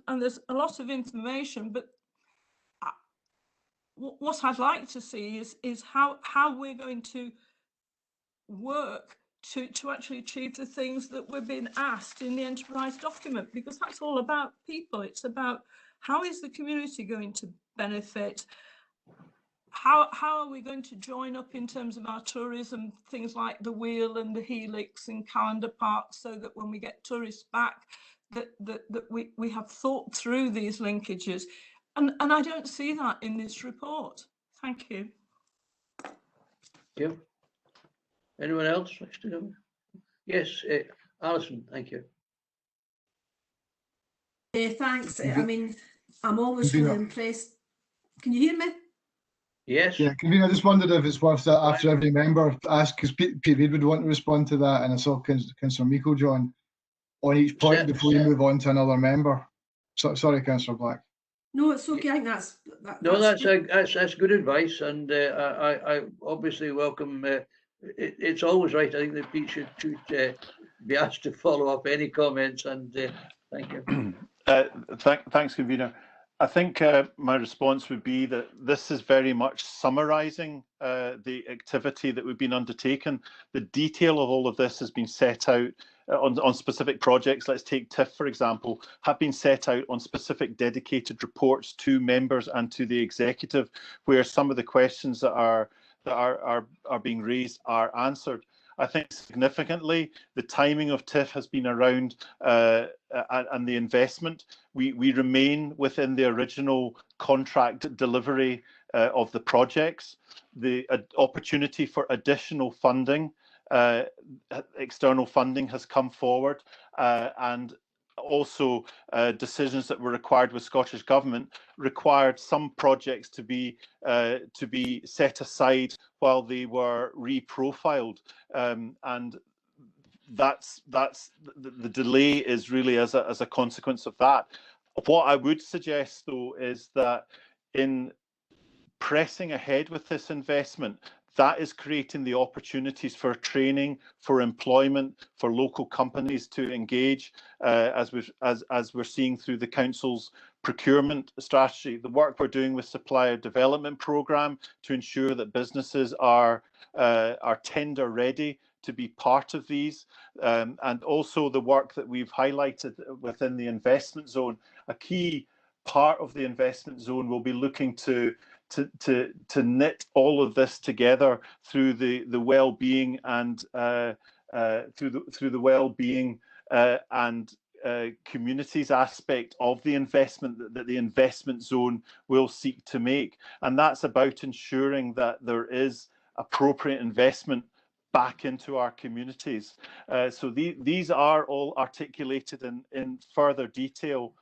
there's a lot of information, but what I'd like to see is how we're going to work to actually achieve the things that we're being asked in the enterprise document, because that's all about people. It's about how is the community going to benefit? How are we going to join up in terms of our tourism, things like the Wheel and the Helix and Calendar Park, so that when we get tourists back, that we have thought through these linkages. And I don't see that in this report. Thank you. Yeah. Anyone else wish to go? Yes, Alison, thank you. Thanks. I mean, I'm always really impressed. Can you hear me? Yes. Yeah, Convener, I just wondered if it's worth that after every member ask, because Pete Reid would want to respond to that, and I saw Councillor Meikle-John on each point before you move on to another member. So, sorry, Councillor Black. No, it's okay. I think that's good advice, and I obviously welcome. It's always right. I think that Pete should be asked to follow up any comments, and thank you. Thanks, convener. I think my response would be that this is very much summarising the activity that we've been undertaken. The detail of all of this has been set out on specific projects. Let's take TIF, for example, have been set out on specific dedicated reports to members and to the executive, where some of the questions that are being raised are answered. I think significantly the timing of TIF has been around and the investment. We remain within the original contract delivery of the projects. The opportunity for additional funding, external funding has come forward, and also decisions that were required with Scottish Government required some projects to be set aside while they were reprofiled, and that's the delay is really as a consequence of that. What I would suggest, though, is that in pressing ahead with this investment, that is creating the opportunities for training, for employment, for local companies to engage, as we're seeing through the council's procurement strategy. The work we're doing with supplier development programme to ensure that businesses are tender ready to be part of these, and also the work that we've highlighted within the investment zone. A key part of the investment zone will be looking to knit all of this together through the well-being and through the well-being and communities aspect of the investment that the investment zone will seek to make, and that's about ensuring that there is appropriate investment back into our communities. So these are all articulated in further detail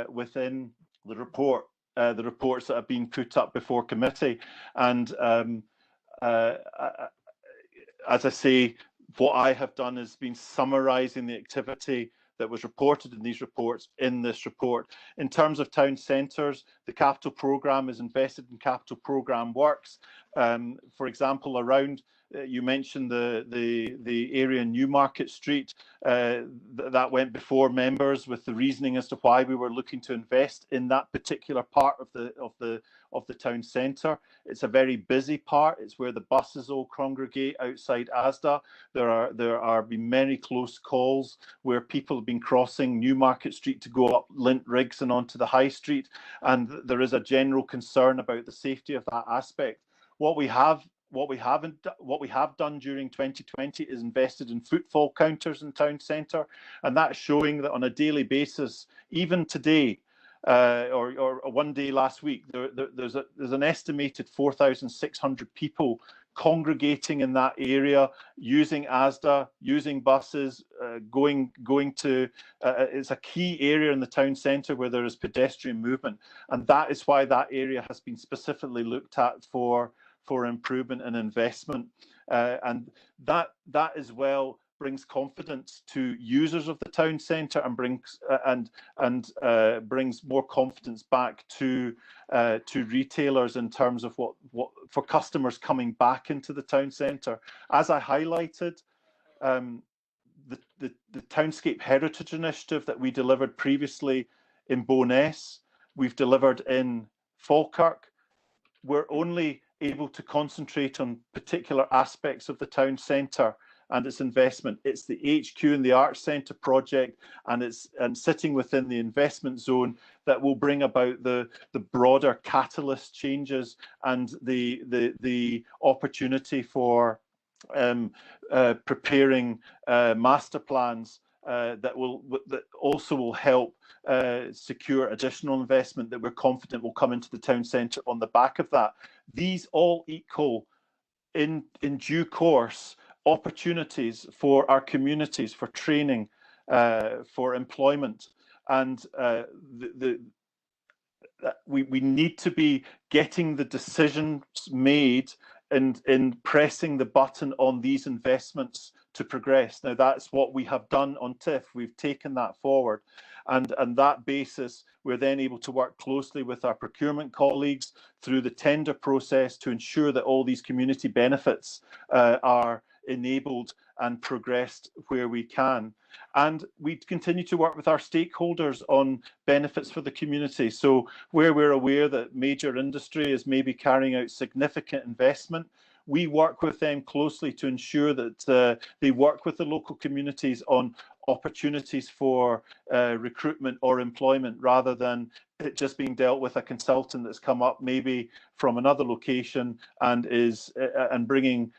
within the report. The reports that have been put up before committee, and as I say, what I have done has been summarising the activity that was reported in these reports in this report. In terms of town centres, the capital programme is invested in capital programme works. For example, around you mentioned the area in Newmarket Street, that went before members with the reasoning as to why we were looking to invest in that particular part of the town centre. It's a very busy part. It's where the buses all congregate outside Asda. There are been many close calls where people have been crossing Newmarket Street to go up Lint Riggs and onto the High Street, and there is a general concern about the safety of that aspect. What we have done during 2020 is invested in footfall counters in town centre, and that's showing that on a daily basis, even today, or one day last week, there's an estimated 4,600 people congregating in that area, using Asda, using buses, going to. It's a key area in the town centre where there is pedestrian movement, and that is why that area has been specifically looked at for improvement and investment, and that as well brings confidence to users of the town centre and brings more confidence back to retailers in terms of what for customers coming back into the town centre. As I highlighted, the Townscape Heritage Initiative that we delivered previously in Bo'ness, we've delivered in Falkirk. We're only able to concentrate on particular aspects of the town centre and its investment. It's the HQ and the Arts Centre project, and sitting within the investment zone that will bring about the broader catalyst changes and the opportunity for preparing master plans that also will help secure additional investment that we're confident will come into the town centre on the back of that. These all equal, in due course, opportunities for our communities, for training, for employment, and we need to be getting the decisions made in pressing the button on these investments to progress. Now, that's what we have done on TIF. We've taken that forward, and that basis, we're then able to work closely with our procurement colleagues through the tender process to ensure that all these community benefits are enabled and progressed where we can. And we continue to work with our stakeholders on benefits for the community. So where we're aware that major industry is maybe carrying out significant investment, we work with them closely to ensure that they work with the local communities on opportunities for recruitment or employment, rather than it just being dealt with a consultant that's come up maybe from another location and is bringing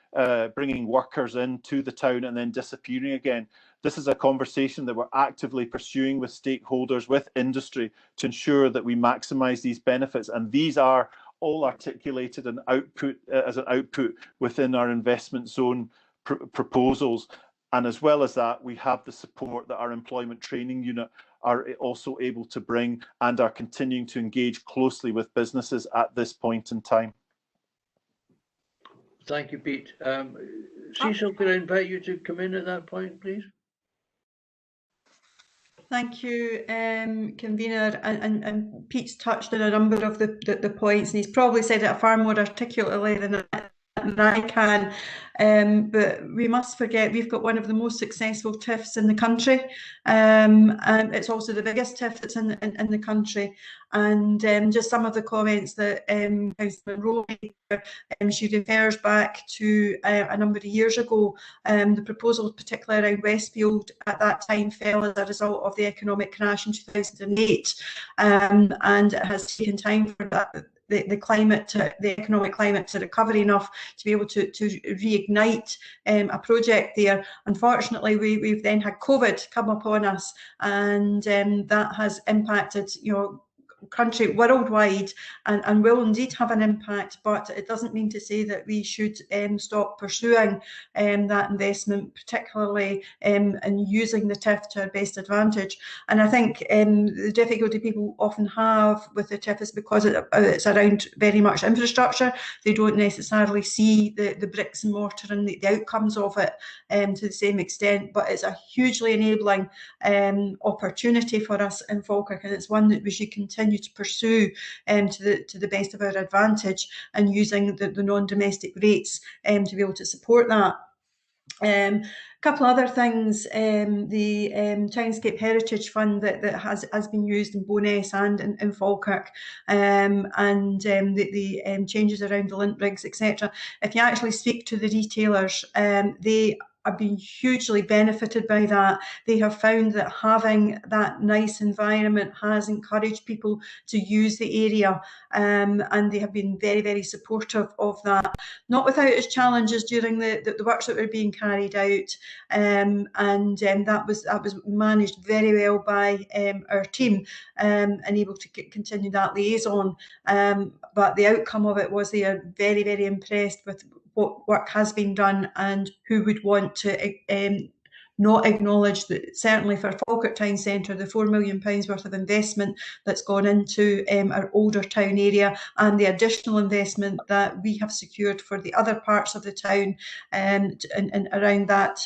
workers into the town and then disappearing again. This is a conversation that we're actively pursuing with stakeholders, with industry, to ensure that we maximise these benefits, and these are all articulated and output as an output within our investment zone proposals. And as well as that, we have the support that our employment training unit are also able to bring, and are continuing to engage closely with businesses at this point in time. Thank you, Pete. Cecil, could I invite you to come in at that point, please? Thank you, convener, and Pete's touched on a number of the points, and he's probably said it far more articulately than I can. But we must forget we've got one of the most successful TIFs in the country, and it's also the biggest TIF that's in the country. And just some of the comments that Councillor Rowe made, she refers back to a number of years ago. The proposal, particularly around Westfield, at that time fell as a result of the economic crash in 2008, and it has taken time for that. The economic climate to recover enough to be able to reignite a project there. Unfortunately, we've then had COVID come upon us, and that has impacted, country worldwide, and will indeed have an impact, but it doesn't mean to say that we should stop pursuing that investment, particularly in using the TIF to our best advantage. And I think the difficulty people often have with the TIF is because it's around very much infrastructure. They don't necessarily see the bricks and mortar and the outcomes of it to the same extent, but it's a hugely enabling opportunity for us in Falkirk, and it's one that we should continue to pursue to the best of our advantage, and using the non-domestic rates to be able to support that. A couple other things, the Townscape Heritage Fund that has been used in Bowness and in Falkirk, and the changes around the lint rigs, etc. If you actually speak to the retailers, they have been hugely benefited by that. They have found that having that nice environment has encouraged people to use the area, and they have been very, very supportive of that. Not without its challenges during the works that were being carried out, and that was managed very well by our team, and able to continue that liaison. But the outcome of it was they are very, very impressed with what work has been done, and who would want to not acknowledge that certainly for Falkirk Town Centre, the £4 million worth of investment that's gone into our older town area, and the additional investment that we have secured for the other parts of the town, and around that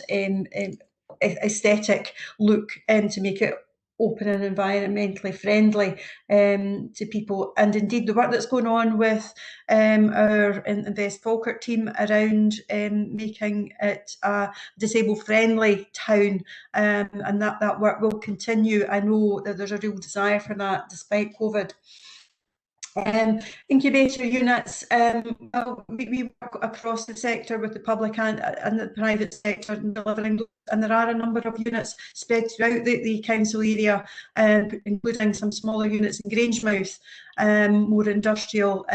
aesthetic look, to make it open and environmentally friendly to people. And indeed the work that's going on with our Invest Falkirk team around making it a disabled friendly town, and that work will continue. I know that there's a real desire for that despite COVID. Incubator units, we work across the sector with the public and the private sector in delivering those, and there are a number of units spread throughout the council area, including some smaller units in Grangemouth, more industrial,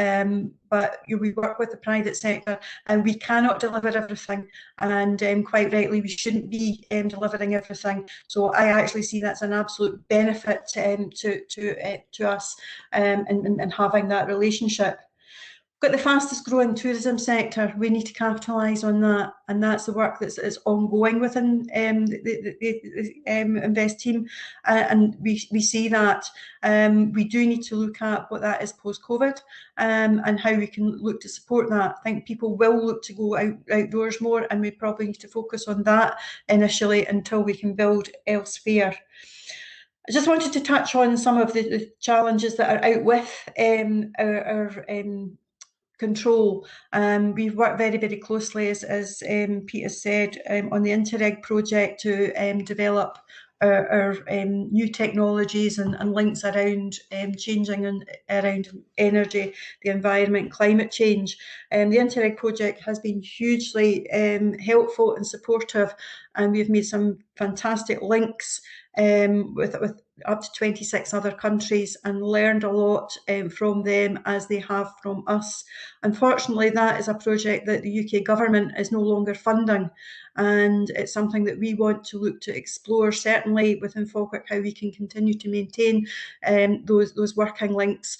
but we work with the private sector, and we cannot deliver everything, and quite rightly we shouldn't be delivering everything. So I actually see that's an absolute benefit to us, and having that relationship. We've got the fastest growing tourism sector. We need to capitalise on that, and that's the work that's ongoing within the Invest team, and we see that. We do need to look at what that is post-COVID, and how we can look to support that. I think people will look to go outdoors more, and we probably need to focus on that initially until we can build elsewhere. I just wanted to touch on some of the challenges that are out with our control. We've worked very, very closely, as Pete has said, on the Interreg project to develop our new technologies and links around changing and around energy, the environment, climate change. The Interreg project has been hugely helpful and supportive, and we've made some fantastic links with up to 26 other countries and learned a lot from them as they have from us. Unfortunately, that is a project that the UK government is no longer funding, and it's something that we want to look to explore, certainly within Falkirk, how we can continue to maintain those working links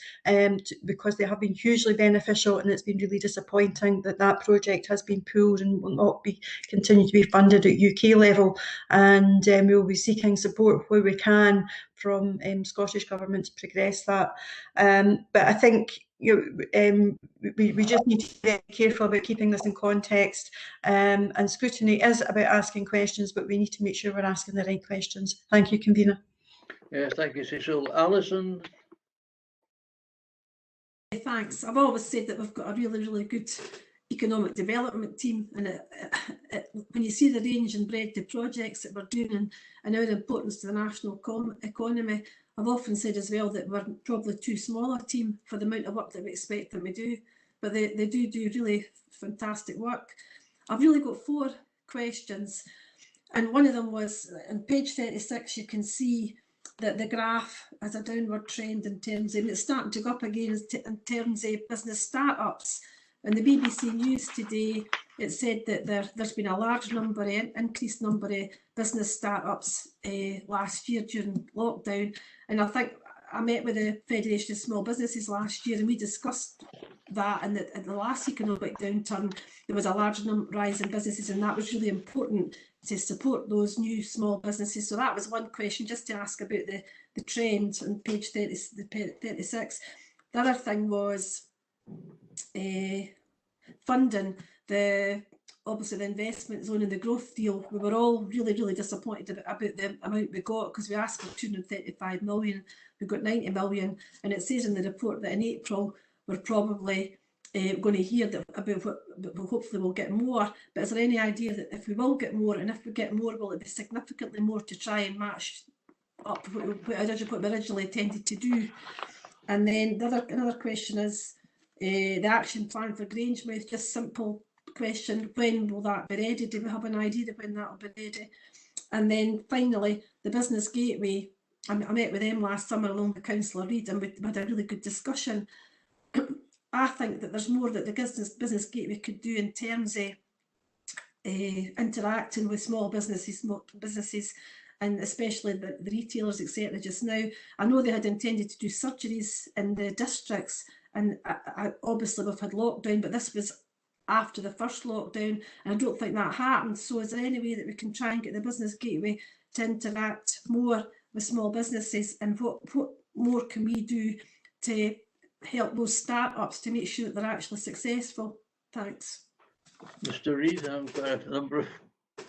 because they have been hugely beneficial, and it's been really disappointing that that project has been pulled and will not be continue to be funded at UK level. And we will be seeking support where we can from Scottish Government to progress that. But I think we just need to be very careful about keeping this in context. And scrutiny is about asking questions, but we need to make sure we're asking the right questions. Thank you, Convener. Yes, thank you, Cecil. Alison? Thanks. I've always said that we've got a really, really good economic development team, and when you see the range and breadth of projects that we're doing and our importance to the national economy, I've often said as well that we're probably too small a team for the amount of work that we expect them to do, but they do really fantastic work. I've really got 4 questions, and one of them was on page 36. You can see that the graph has a downward trend in terms of, and it's starting to go up again in terms of business startups. And the BBC News today, it said that there's been a large number, increased number of business startups last year during lockdown. And I think I met with the Federation of Small Businesses last year, and we discussed that. And at the last economic downturn, there was a large rise in businesses, and that was really important to support those new small businesses. So that was one question, just to ask about the trend on page 36. The other thing was funding, obviously the investment zone and the growth deal. We were all really, really disappointed about the amount we got, because we asked for 235 million, we got 90 million, and it says in the report that in April we're probably going to hear about what, but hopefully we'll get more. But is there any idea that if we will get more, and if we get more, will it be significantly more to try and match up what we originally intended to do? And then another question is the action plan for Grangemouth. Just simple question: when will that be ready? Do we have an idea of when that will be ready? And then finally, the business gateway. I met with them last summer along with Councillor Reid, and we had a really good discussion. I think that there's more that the business gateway could do in terms of interacting with small businesses, and especially the retailers, etc. Just now, I know they had intended to do surgeries in the districts, and obviously we've had lockdown, but this was after the first lockdown, and I don't think that happened. So is there any way that we can try and get the business gateway to interact more with small businesses, and what more can we do to help those startups to make sure that they're actually successful? Thanks. Mr. Reid, I've got a number of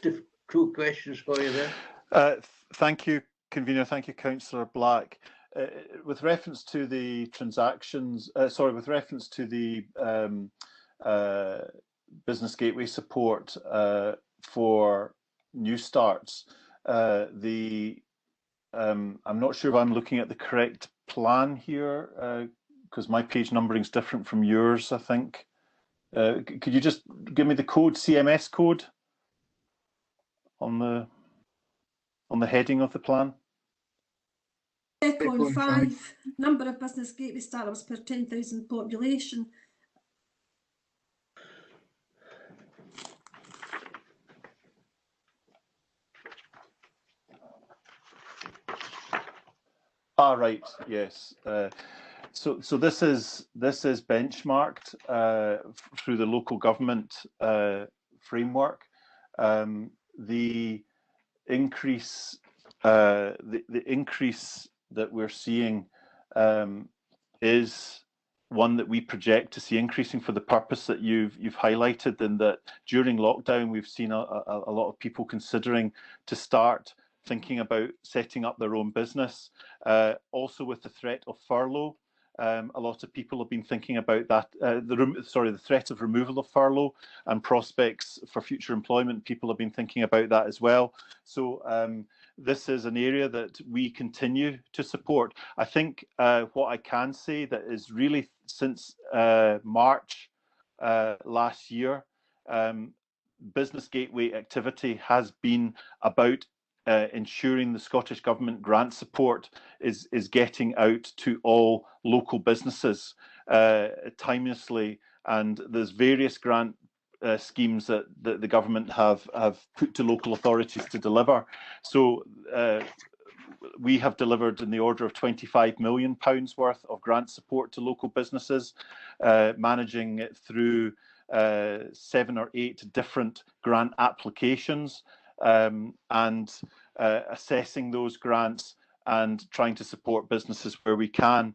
difficult questions for you there. Thank you, Convener. Thank you, Councillor Black. With reference to the transactions, with reference to the business gateway support for new starts, I'm not sure if I'm looking at the correct plan here, because my page numbering is different from yours, I think. Could you just give me the code, CMS code, on the heading of the plan? Econ 5, number of business gateway startups per 10,000 population. Right, yes. So this is benchmarked through the local government framework. The increase that we're seeing is one that we project to see increasing for the purpose that you've highlighted, and that during lockdown we've seen a lot of people considering to start thinking about setting up their own business, also with the threat of furlough. A lot of people have been thinking about that. The threat of removal of furlough and prospects for future employment. People have been thinking about that as well. So this is an area that we continue to support. I think what I can say that is really since March last year, Business Gateway activity has been about ensuring the Scottish Government grant support is getting out to all local businesses timelessly, and there's various grant schemes that the government have put to local authorities to deliver. So we have delivered in the order of £25 million worth of grant support to local businesses, managing it through 7 or 8 different grant applications, and assessing those grants and trying to support businesses where we can.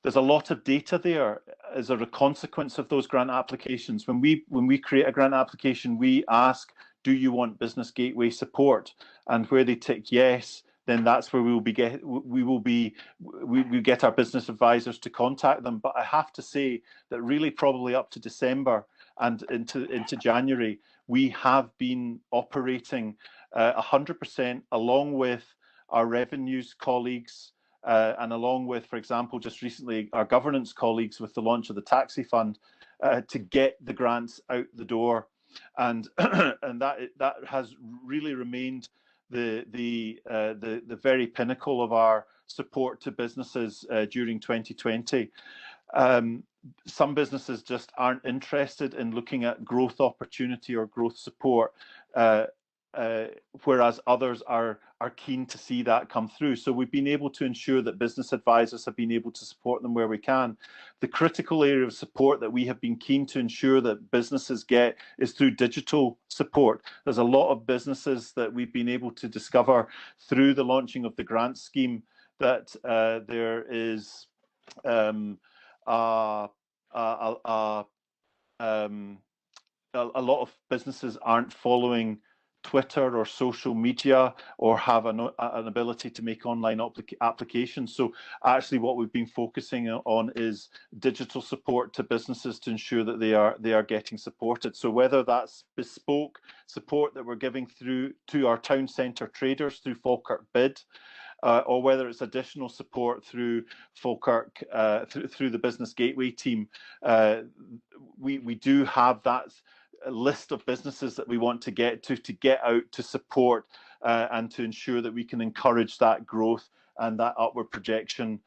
There's a lot of data there as a consequence of those grant applications. When we create a grant application, we ask, do you want Business Gateway support? And where they tick yes, then that's where we get our business advisors to contact them. But I have to say that really probably up to December and into January, we have been operating 100% along with our revenues colleagues, and along with, for example, just recently our governance colleagues with the launch of the taxi fund, to get the grants out the door, and and that has really remained the very pinnacle of our support to businesses during 2020. Some businesses just aren't interested in looking at growth opportunity or growth support, whereas others are keen to see that come through. So we've been able to ensure that business advisors have been able to support them where we can. The critical area of support that we have been keen to ensure that businesses get is through digital support. There's a lot of businesses that we've been able to discover through the launching of the grant scheme that there is a lot of businesses aren't following Twitter or social media or have an ability to make online applications. So actually what we've been focusing on is digital support to businesses to ensure that they are getting supported. So whether that's bespoke support that we're giving through to our town centre traders through Falkirk Bid, or whether it's additional support through Falkirk, through the Business Gateway team, we do have that list of businesses that we want to get out to support and to ensure that we can encourage that growth and that upward projection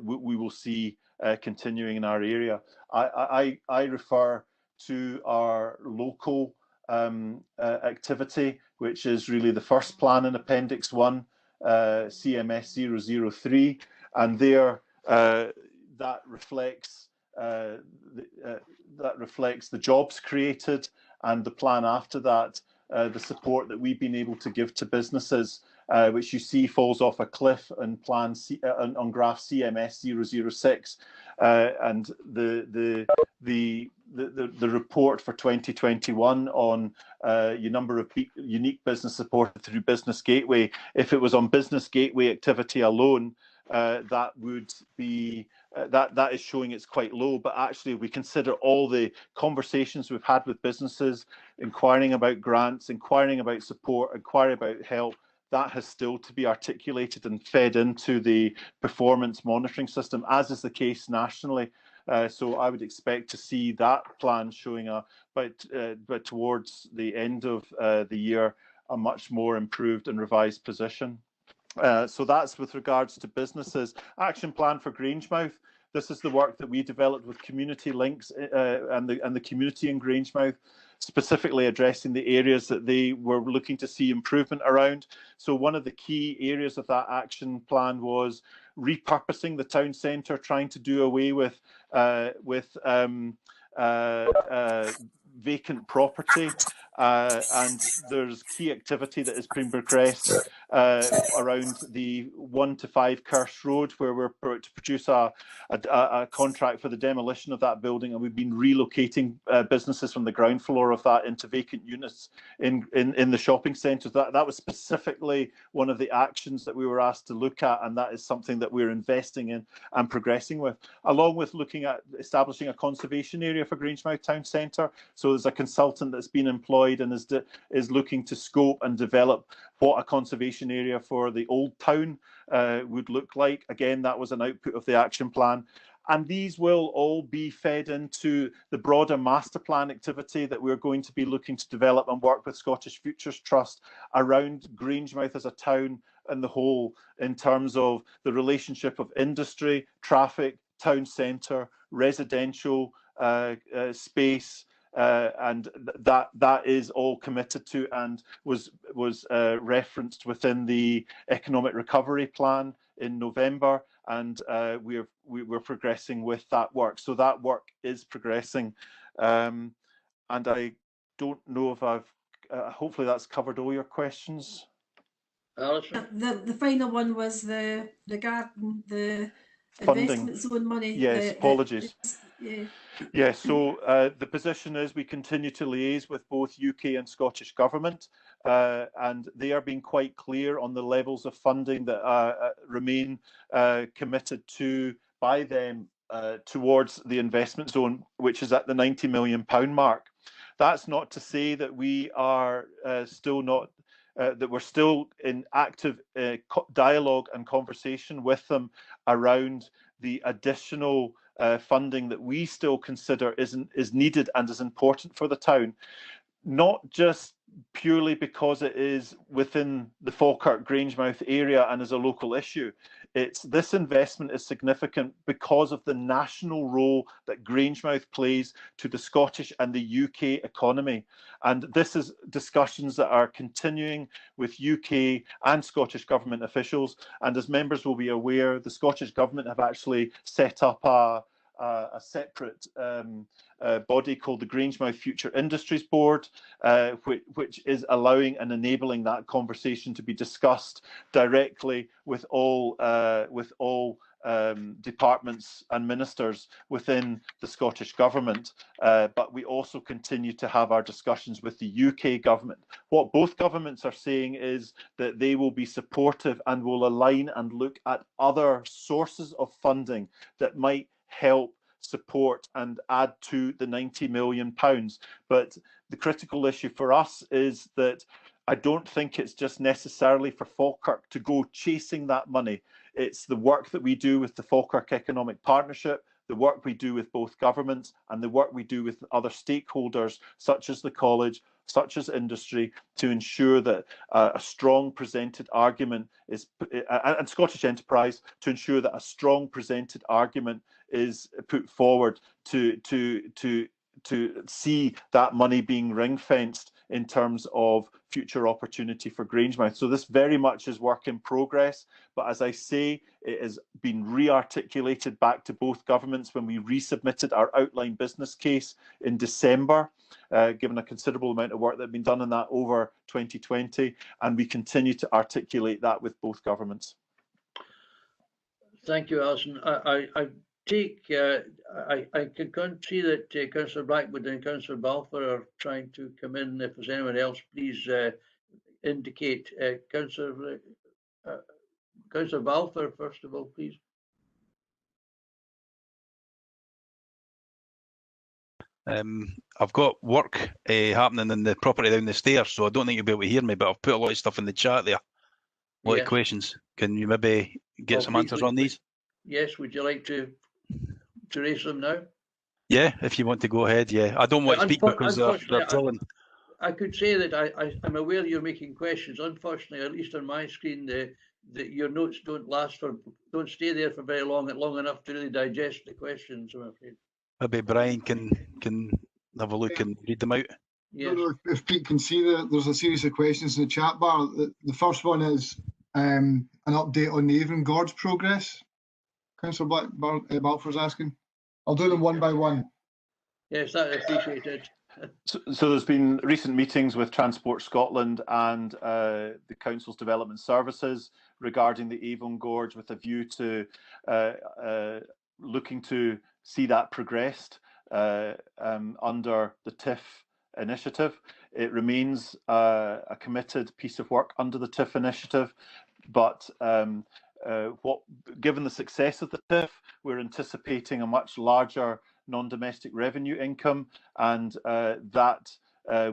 we will see continuing in our area. I refer to our local activity, which is really the first plan in Appendix 1, CMS 003, and there that reflects the jobs created, and the plan after that, the support that we've been able to give to businesses, which you see falls off a cliff on plan on graph CMS 006, and the report for 2021 on number of unique business supported through Business Gateway. If it was on Business Gateway activity alone, that would be that is showing it's quite low. But actually, we consider all the conversations we've had with businesses, inquiring about grants, inquiring about support, inquiring about help. That has still to be articulated and fed into the performance monitoring system, as is the case nationally. So I would expect to see that plan showing but towards the end of the year, a much more improved and revised position. So that's with regards to businesses. Action plan for Grangemouth. This is the work that we developed with Community Links and the community in Grangemouth, specifically addressing the areas that they were looking to see improvement around. So one of the key areas of that action plan was repurposing the town centre, trying to do away with vacant property, and there's key activity that has been progressed around the 1 to 5 Kirsch Road, where we're to produce a contract for the demolition of that building, and we've been relocating businesses from the ground floor of that into vacant units in the shopping centres. That was specifically one of the actions that we were asked to look at, and that is something that we're investing in and progressing with, along with looking at establishing a conservation area for Grangemouth Town Centre. So there's a consultant that's been employed and is looking to scope and develop what a conservation area for the old town would look like. Again, that was an output of the action plan. And these will all be fed into the broader master plan activity that we're going to be looking to develop and work with Scottish Futures Trust around Grangemouth as a town and the whole, in terms of the relationship of industry, traffic, town centre, residential space, and that is all committed to and was referenced within the economic recovery plan in November, and we're progressing with that work. So that work is progressing, and I don't know if I've hopefully that's covered all your questions. Alison? The final one was the garden, the Funding. investment zone money. Yes, apologies. Yeah. Yeah, so the position is we continue to liaise with both UK and Scottish Government, and they are being quite clear on the levels of funding that remain committed to by them towards the investment zone, which is at the £90 million mark. That's not to say that we are still not that we're still in active dialogue and conversation with them around the additional funding that we still consider is needed and is important for the town, not just purely because it is within the Falkirk Grangemouth area and is a local issue. This investment is significant because of the national role that Grangemouth plays to the Scottish and the UK economy. And this is discussions that are continuing with UK and Scottish Government officials. And as members will be aware, the Scottish Government have actually set up a separate body called the Grangemouth Future Industries Board, which is allowing and enabling that conversation to be discussed directly with all departments and ministers within the Scottish Government. But we also continue to have our discussions with the UK Government. What both governments are saying is that they will be supportive and will align and look at other sources of funding that might help support and add to the £90 million. But the critical issue for us is that I don't think it's just necessarily for Falkirk to go chasing that money. It's the work that we do with the Falkirk Economic Partnership, the work we do with both governments, and the work we do with other stakeholders, such as the college, such as industry, to ensure that a strong presented argument is, and Scottish Enterprise, to ensure that a strong presented argument is put forward to see that money being ring-fenced in terms of future opportunity for Grangemouth. So this very much is work in progress, but as I say, it has been re-articulated back to both governments when we resubmitted our outline business case in December, given a considerable amount of work that had been done on that over 2020, and we continue to articulate that with both governments. Thank you, Alison. I can see that Councillor Blackwood and Councillor Balfour are trying to come in. If there's anyone else, please indicate. Councillor Balfour, first of all, please. I've got work happening in the property down the stairs, so I don't think you'll be able to hear me, but I've put a lot of stuff in the chat there. A lot of questions. Can you maybe get some answers on these? Yes, would you like to raise them now? Yeah, if you want to go ahead, yeah. I don't want to speak because they're drilling. I could say that I'm aware you're making questions. Unfortunately, at least on my screen, your notes don't stay there for very long enough to really digest the questions, I'm afraid. Maybe Brian can have a look and read them out. Yes. I don't know if Pete can see there's a series of questions in the chat bar. The first one is an update on the Avon Gorge progress. Councillor Balfour's asking. I'll do them one by one. Yes, that's appreciated. So there's been recent meetings with Transport Scotland and the Council's Development Services regarding the Avon Gorge with a view to looking to see that progressed under the TIF initiative. It remains a committed piece of work under the TIF initiative, but given the success of the TIF, we're anticipating a much larger non-domestic revenue income, and that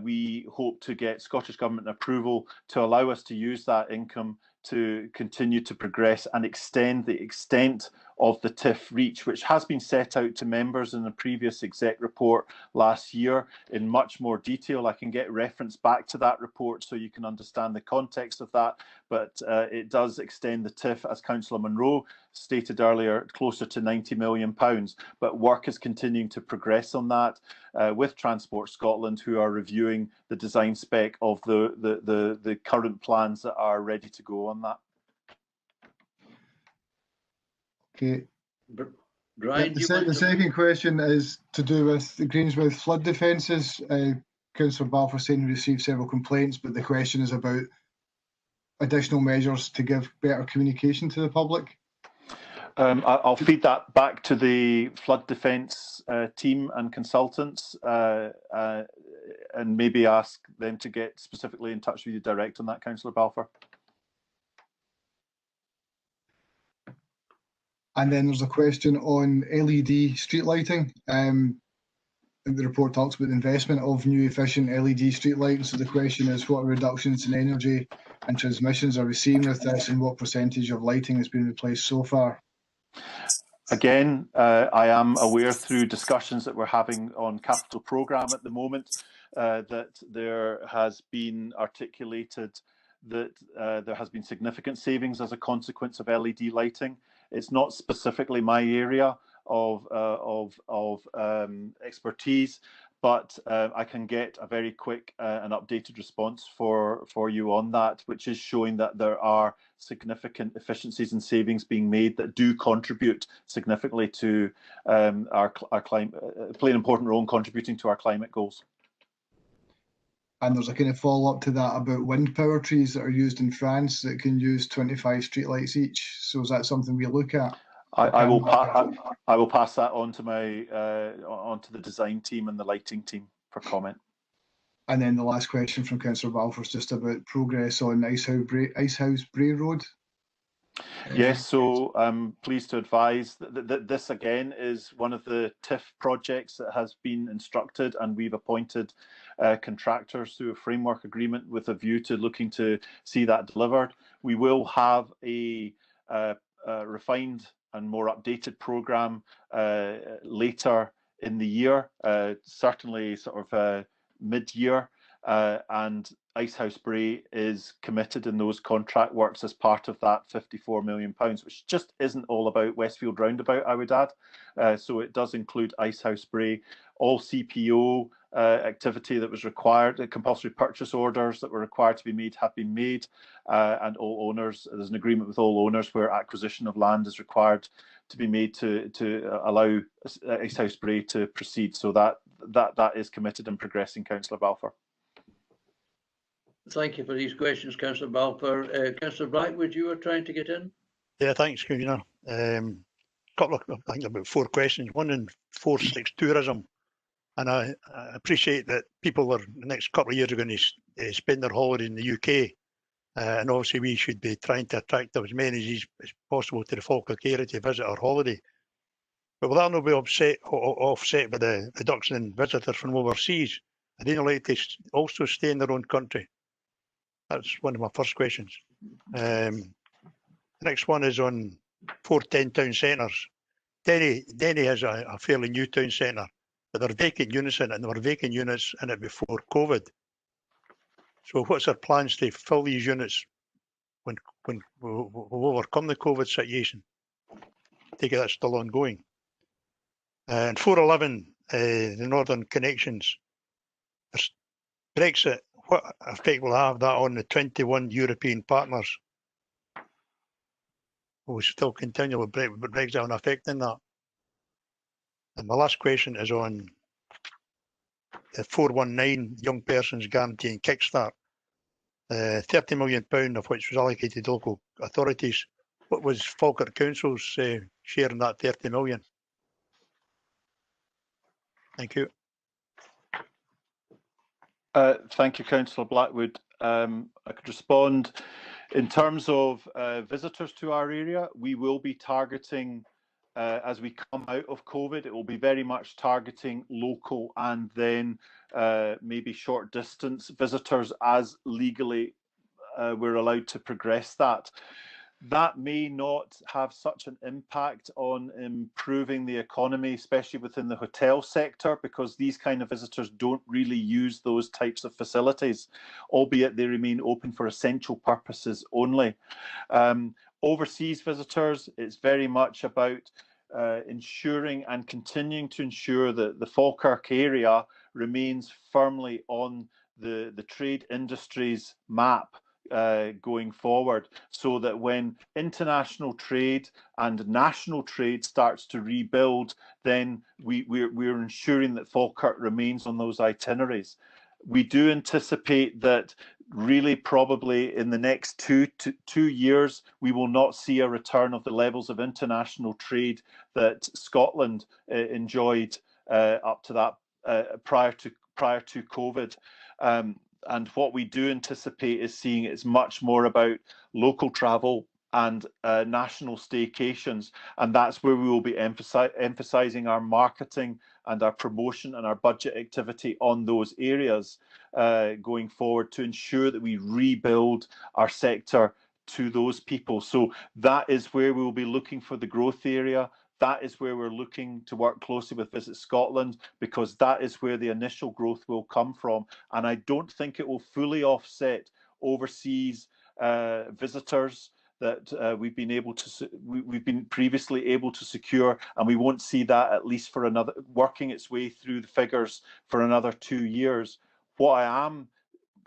we hope to get Scottish Government approval to allow us to use that income to continue to progress and extend the extent of the TIF reach, which has been set out to members in the previous exec report last year in much more detail. I can get reference back to that report so you can understand the context of that, but it does extend the TIF, as Councillor Munro stated earlier, closer to £90 million, but work is continuing to progress on that with Transport Scotland, who are reviewing the design spec of the current plans that are ready to go on that. Okay. Brian, The second question is to do with the Greensmouth flood defences. Councillor Balfour saying he received several complaints, but the question is about additional measures to give better communication to the public. I'll feed that back to the flood defence team and consultants and maybe ask them to get specifically in touch with you direct on that, Councillor Balfour. And then there's a question on LED street lighting. The report talks about the investment of new efficient LED street lights. So the question is, what reductions in energy and transmissions are we seeing with this, and what percentage of lighting has been replaced so far? Again, I am aware through discussions that we're having on capital programme at the moment that there has been articulated that there has been significant savings as a consequence of LED lighting. It's not specifically my area of expertise, but I can get a very quick and updated response for you on that, which is showing that there are significant efficiencies and savings being made that do contribute significantly to our climate, play an important role in contributing to our climate goals. And there's a kind of follow-up to that about wind power trees that are used in France that can use 25 streetlights each. So is that something we look at? I will pass that on to onto the design team and the lighting team for comment. And then the last question from Councillor Balfour is just about progress on Icehouse Bray Road. Yes, so I'm pleased to advise that this again is one of the TIF projects that has been instructed, and we've appointed contractors through a framework agreement with a view to looking to see that delivered. We will have a refined and more updated programme later in the year, certainly sort of mid-year, and Icehouse Bray is committed in those contract works as part of that £54 million, which just isn't all about Westfield Roundabout, I would add. So it does include Icehouse Bray, all CPO activity that was required, the compulsory purchase orders that were required to be made have been made, and all owners, there's an agreement with all owners where acquisition of land is required to be made to allow Icehouse Bray to proceed. So that is committed and progressing, Councillor Balfour. Thank you for these questions, Councillor Balfour. Councillor Blackwood, you were trying to get in? Yeah, thanks, Convener. Couple of, I think about 4 questions. One in 4-6 tourism. And I appreciate that people are, the next couple of years are going to spend their holiday in the UK. And obviously we should be trying to attract as many as possible to the Falkirk area to visit our holiday. But will that not be offset by the reduction in visitors from overseas? Are they not like to also stay in their own country? That's one of my first questions. The next one is on 410 town centres. Denny has a fairly new town centre, but there are vacant units in it, and there were vacant units in it before COVID. So what's our plans to fill these units when we'll overcome the COVID situation? Take it that's still ongoing. And 411, the Northern Connections. Brexit, what effect will have that on the 21 European partners? Will we still continue with Brexit on affecting that? And my last question is on the 419 Young Persons Guarantee and Kickstart, £30 million of which was allocated to local authorities. What was Falkirk Council's share in that 30 million? Thank you. Thank you, Councillor Blackwood. I could respond. In terms of visitors to our area, we will be targeting, as we come out of COVID, it will be very much targeting local and then maybe short distance visitors as legally we're allowed to progress that. That may not have such an impact on improving the economy, especially within the hotel sector, because these kind of visitors don't really use those types of facilities, albeit they remain open for essential purposes only. Overseas visitors, it's very much about ensuring and continuing to ensure that the Falkirk area remains firmly on the trade industry's map going forward, so that when international trade and national trade starts to rebuild, then we're ensuring that Falkirk remains on those itineraries. We do anticipate that really probably in the next two years, we will not see a return of the levels of international trade that Scotland enjoyed up to that prior to COVID. And what we do anticipate is seeing it's much more about local travel and national staycations, and that's where we will be emphasising our marketing and our promotion and our budget activity on those areas going forward to ensure that we rebuild our sector to those people. So that is where we will be looking for the growth area. That is where we're looking to work closely with Visit Scotland, because that is where the initial growth will come from. And I don't think it will fully offset overseas visitors that we've been previously able to secure, and we won't see that at least for another, working its way through the figures for another 2 years. What I am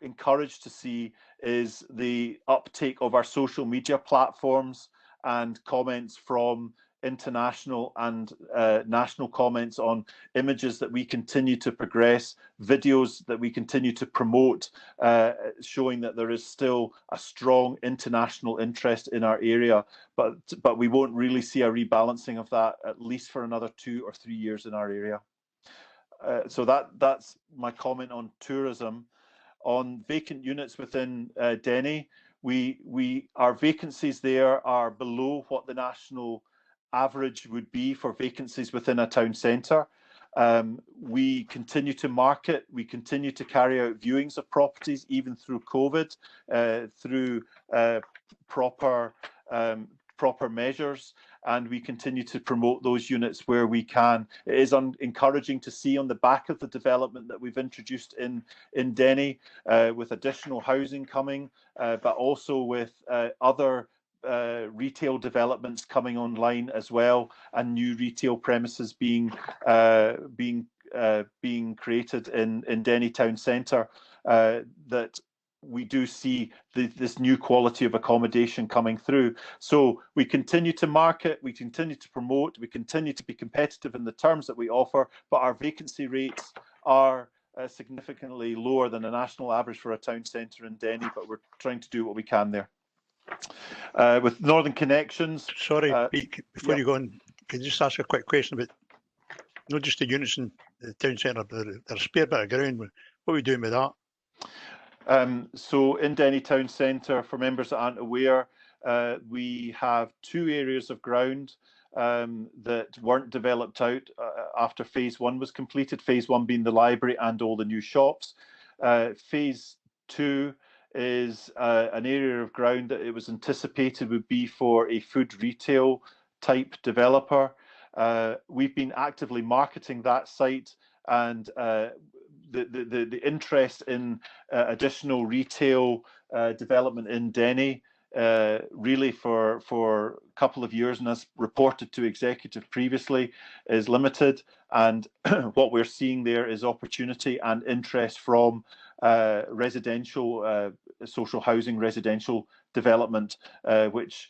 encouraged to see is the uptake of our social media platforms and comments from international and national comments on images that we continue to progress, videos that we continue to promote, showing that there is still a strong international interest in our area, but we won't really see a rebalancing of that at least for another 2 or 3 years in our area. So that's my comment on tourism. On vacant units within Denny, our vacancies there are below what the national average would be for vacancies within a town centre. We continue to market, we continue to carry out viewings of properties even through COVID, through proper measures, and we continue to promote those units where we can. It is encouraging to see on the back of the development that we've introduced in Denny, with additional housing coming, but also with other retail developments coming online as well, and new retail premises being created in Denny Town Centre, that we do see this new quality of accommodation coming through. So we continue to market, we continue to promote, we continue to be competitive in the terms that we offer, but our vacancy rates are significantly lower than the national average for a town centre in Denny, but we're trying to do what we can there. With Northern Connections... Sorry, Pete, before yeah. you go on, can you just ask a quick question about not just the units in the town centre, but a spare bit of ground? What are we doing with that? So in Denny Town Centre, for members that aren't aware, we have 2 areas of ground that weren't developed out after phase 1 was completed, phase 1 being the library and all the new shops. Phase 2 is an area of ground that it was anticipated would be for a food retail type developer. We've been actively marketing that site, and the interest in additional retail development in Denny really for a couple of years, and as reported to executive previously, is limited. And what we're seeing there is opportunity and interest from residential, social housing, residential development, which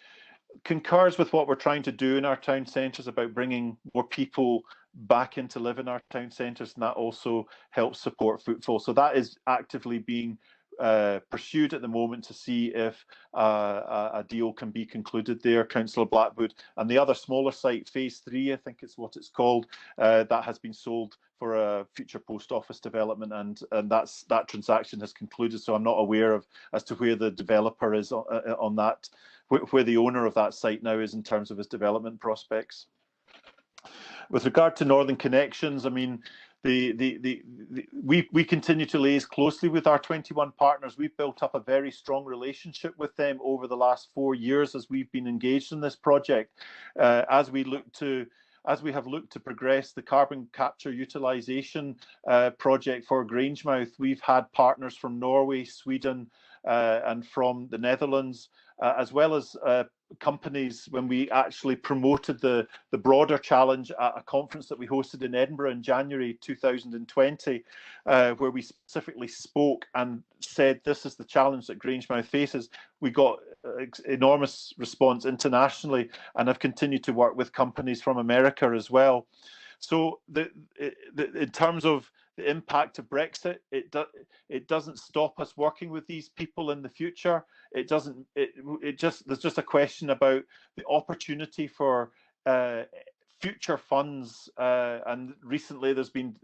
concurs with what we're trying to do in our town centres about bringing more people back into live in our town centres, and that also helps support footfall. So that is actively being pursued at the moment to see if a deal can be concluded there, Councillor Blackwood. And the other smaller site, Phase 3, I think it's what it's called, that has been sold for a future post office development, and that transaction has concluded. So I'm not aware of as to where the developer is on that, where the owner of that site now is in terms of his development prospects. With regard to Northern Connections, I mean, we continue to liaise closely with our 21 partners. We've built up a very strong relationship with them over the last 4 years as we've been engaged in this project. As we have looked to progress the carbon capture utilisation project for Grangemouth, we've had partners from Norway, Sweden, and from the Netherlands, as well as companies when we actually promoted the broader challenge at a conference that we hosted in Edinburgh in January 2020, where we specifically spoke and said this is the challenge that Grangemouth faces. We got enormous response internationally and have continued to work with companies from America as well. So in terms of the impact of Brexit, it doesn't stop us working with these people in the future. There's just a question about the opportunity for future funds, and recently there's been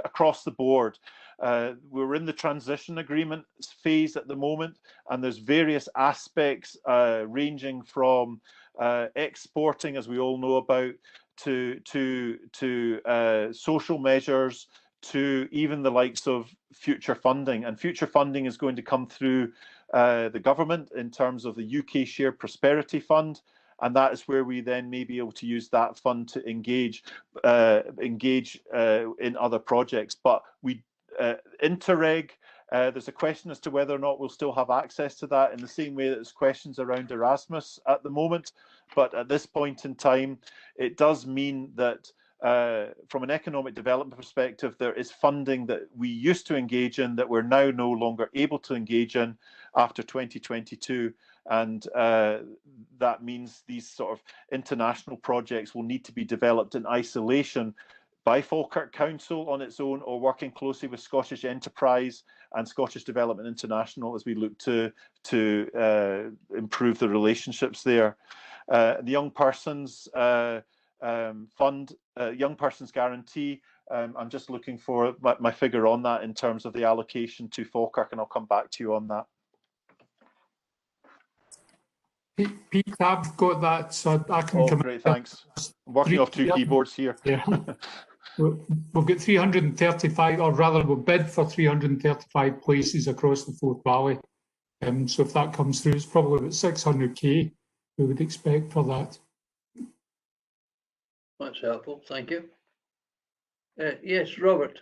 across the board. We're in the transition agreement phase at the moment, and there's various aspects ranging from exporting, as we all know about, to social measures, to even the likes of future funding. And future funding is going to come through the government in terms of the UK Shared Prosperity Fund, and that is where we then may be able to use that fund to engage in other projects. But Interreg, there's a question as to whether or not we'll still have access to that, in the same way that there's questions around Erasmus at the moment. But at this point in time, it does mean that from an economic development perspective, there is funding that we used to engage in that we're now no longer able to engage in after 2022. And that means these sort of international projects will need to be developed in isolation by Falkirk Council on its own, or working closely with Scottish Enterprise and Scottish Development International as we look to improve the relationships there. The Young Persons Fund, Young Persons Guarantee, I'm just looking for my figure on that in terms of the allocation to Falkirk, and I'll come back to you on that. Pete, I've got that, so I can come. Great, thanks. I'm working off two keyboards here. Yeah. We've got 335, or rather we'll bid for 335 places across the Forth Valley. So if that comes through, it's probably about 600k we would expect for that. That's helpful, thank you. Yes, Robert.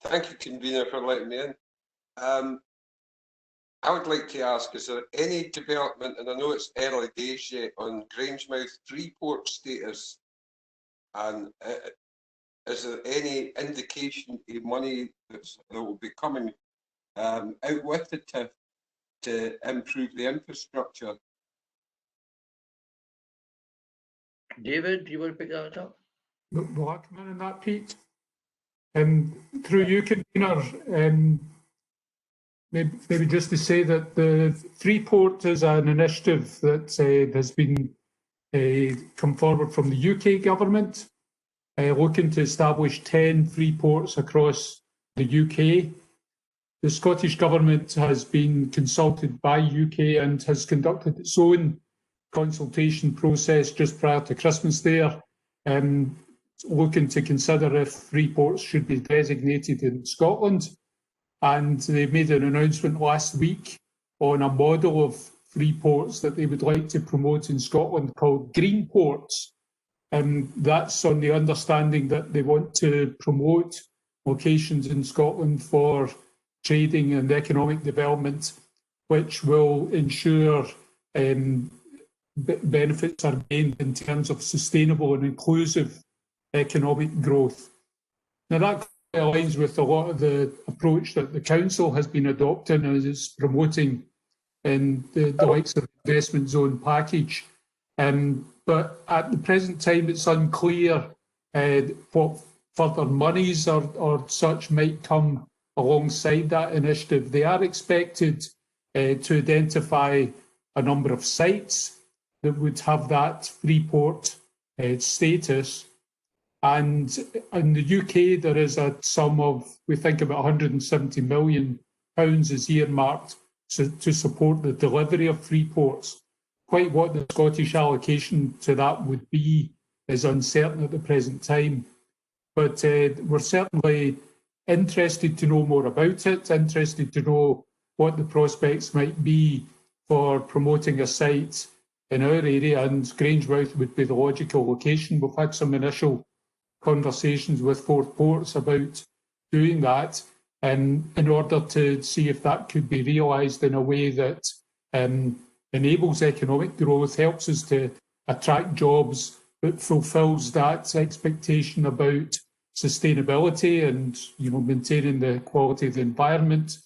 Thank you, convener, for letting me in. I would like to ask, is there any development, and I know it's early days yet, on Grangemouth Freeport status? And is there any indication of money that will be coming out with the TIF to improve the infrastructure? David, do you want to pick that up? Will I come in on that, Pete? Through you, convener, maybe just to say that the Freeport is an initiative that has been come forward from the UK government, looking to establish 10 freeports across the UK. The Scottish government has been consulted by UK and has conducted its own consultation process just prior to Christmas there, looking to consider if freeports should be designated in Scotland. And they made an announcement last week on a model of freeports that they would like to promote in Scotland called green ports. That's on the understanding that they want to promote locations in Scotland for trading and economic development, which will ensure benefits are gained in terms of sustainable and inclusive economic growth. Now that aligns with a lot of the approach that the council has been adopting and is promoting in the likes of the investment zone package. But at the present time, it's unclear what further monies or such might come alongside that initiative. They are expected to identify a number of sites that would have that Freeport status. And in the UK, there is a sum of, we think about £170 million is earmarked to support the delivery of Freeports. Quite what the Scottish allocation to that would be is uncertain at the present time. But we're certainly interested to know more about it, interested to know what the prospects might be for promoting a site in our area, and Grangemouth would be the logical location. We've had some initial conversations with Fourth Ports about doing that in order to see if that could be realised in a way that enables economic growth, helps us to attract jobs, but fulfills that expectation about sustainability and maintaining the quality of the environment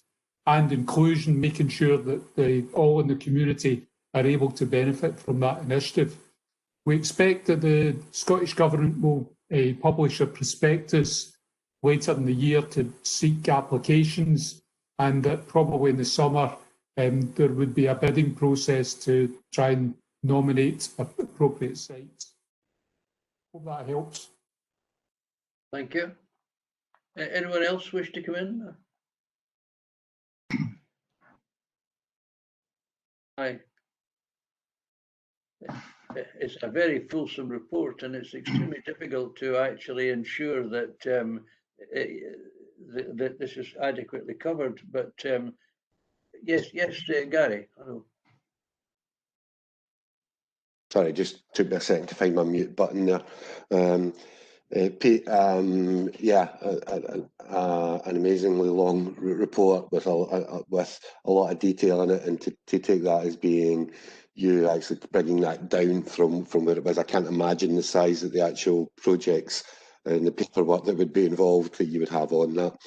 and inclusion, making sure that all in the community are able to benefit from that initiative. We expect that the Scottish Government will publish a prospectus later in the year to seek applications, and that probably in the summer there would be a bidding process to try and nominate appropriate sites. Hope that helps. Thank you. Anyone else wish to come in? Aye. It's a very fulsome report, and it's extremely difficult to actually ensure that that this is adequately covered. But yes, Gary. Sorry, just took me a second to find my mute button there. Pete, yeah, an amazingly long report with a lot of detail in it, and to take that as being you actually bringing that down from where it was, I can't imagine the size of the actual projects and the paperwork that would be involved that you would have on that.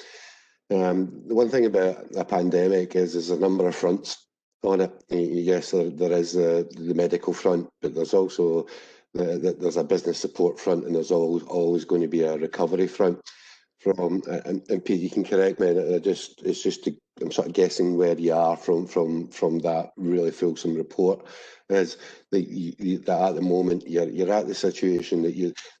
The one thing about a pandemic is there's a number of fronts on it. Yes, there is the medical front, but there's also there's a business support front, and there's always going to be a recovery front. And Pete, you can correct me. I'm sort of guessing where you are from that really fulsome report. Is that at the moment you're at the situation that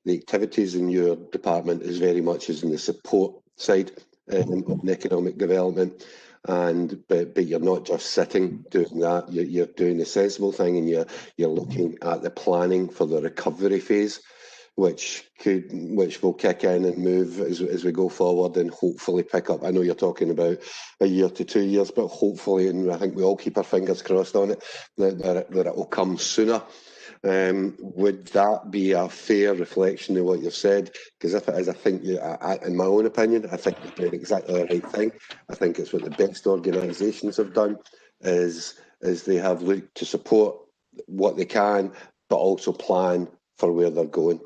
the activities in your department is very much as in the support side of economic development. But you're not just sitting doing that. You're doing the sensible thing, and you're looking at the planning for the recovery phase, which will kick in and move as we go forward and hopefully pick up. I know you're talking about a year to 2 years, but hopefully, and I think we all keep our fingers crossed on it, that it will come sooner. Would that be a fair reflection of what you've said? Because if it is, I think, in my own opinion, I think you're doing exactly the right thing. I think it's what the best organisations have done, is they have looked to support what they can, but also plan for where they're going.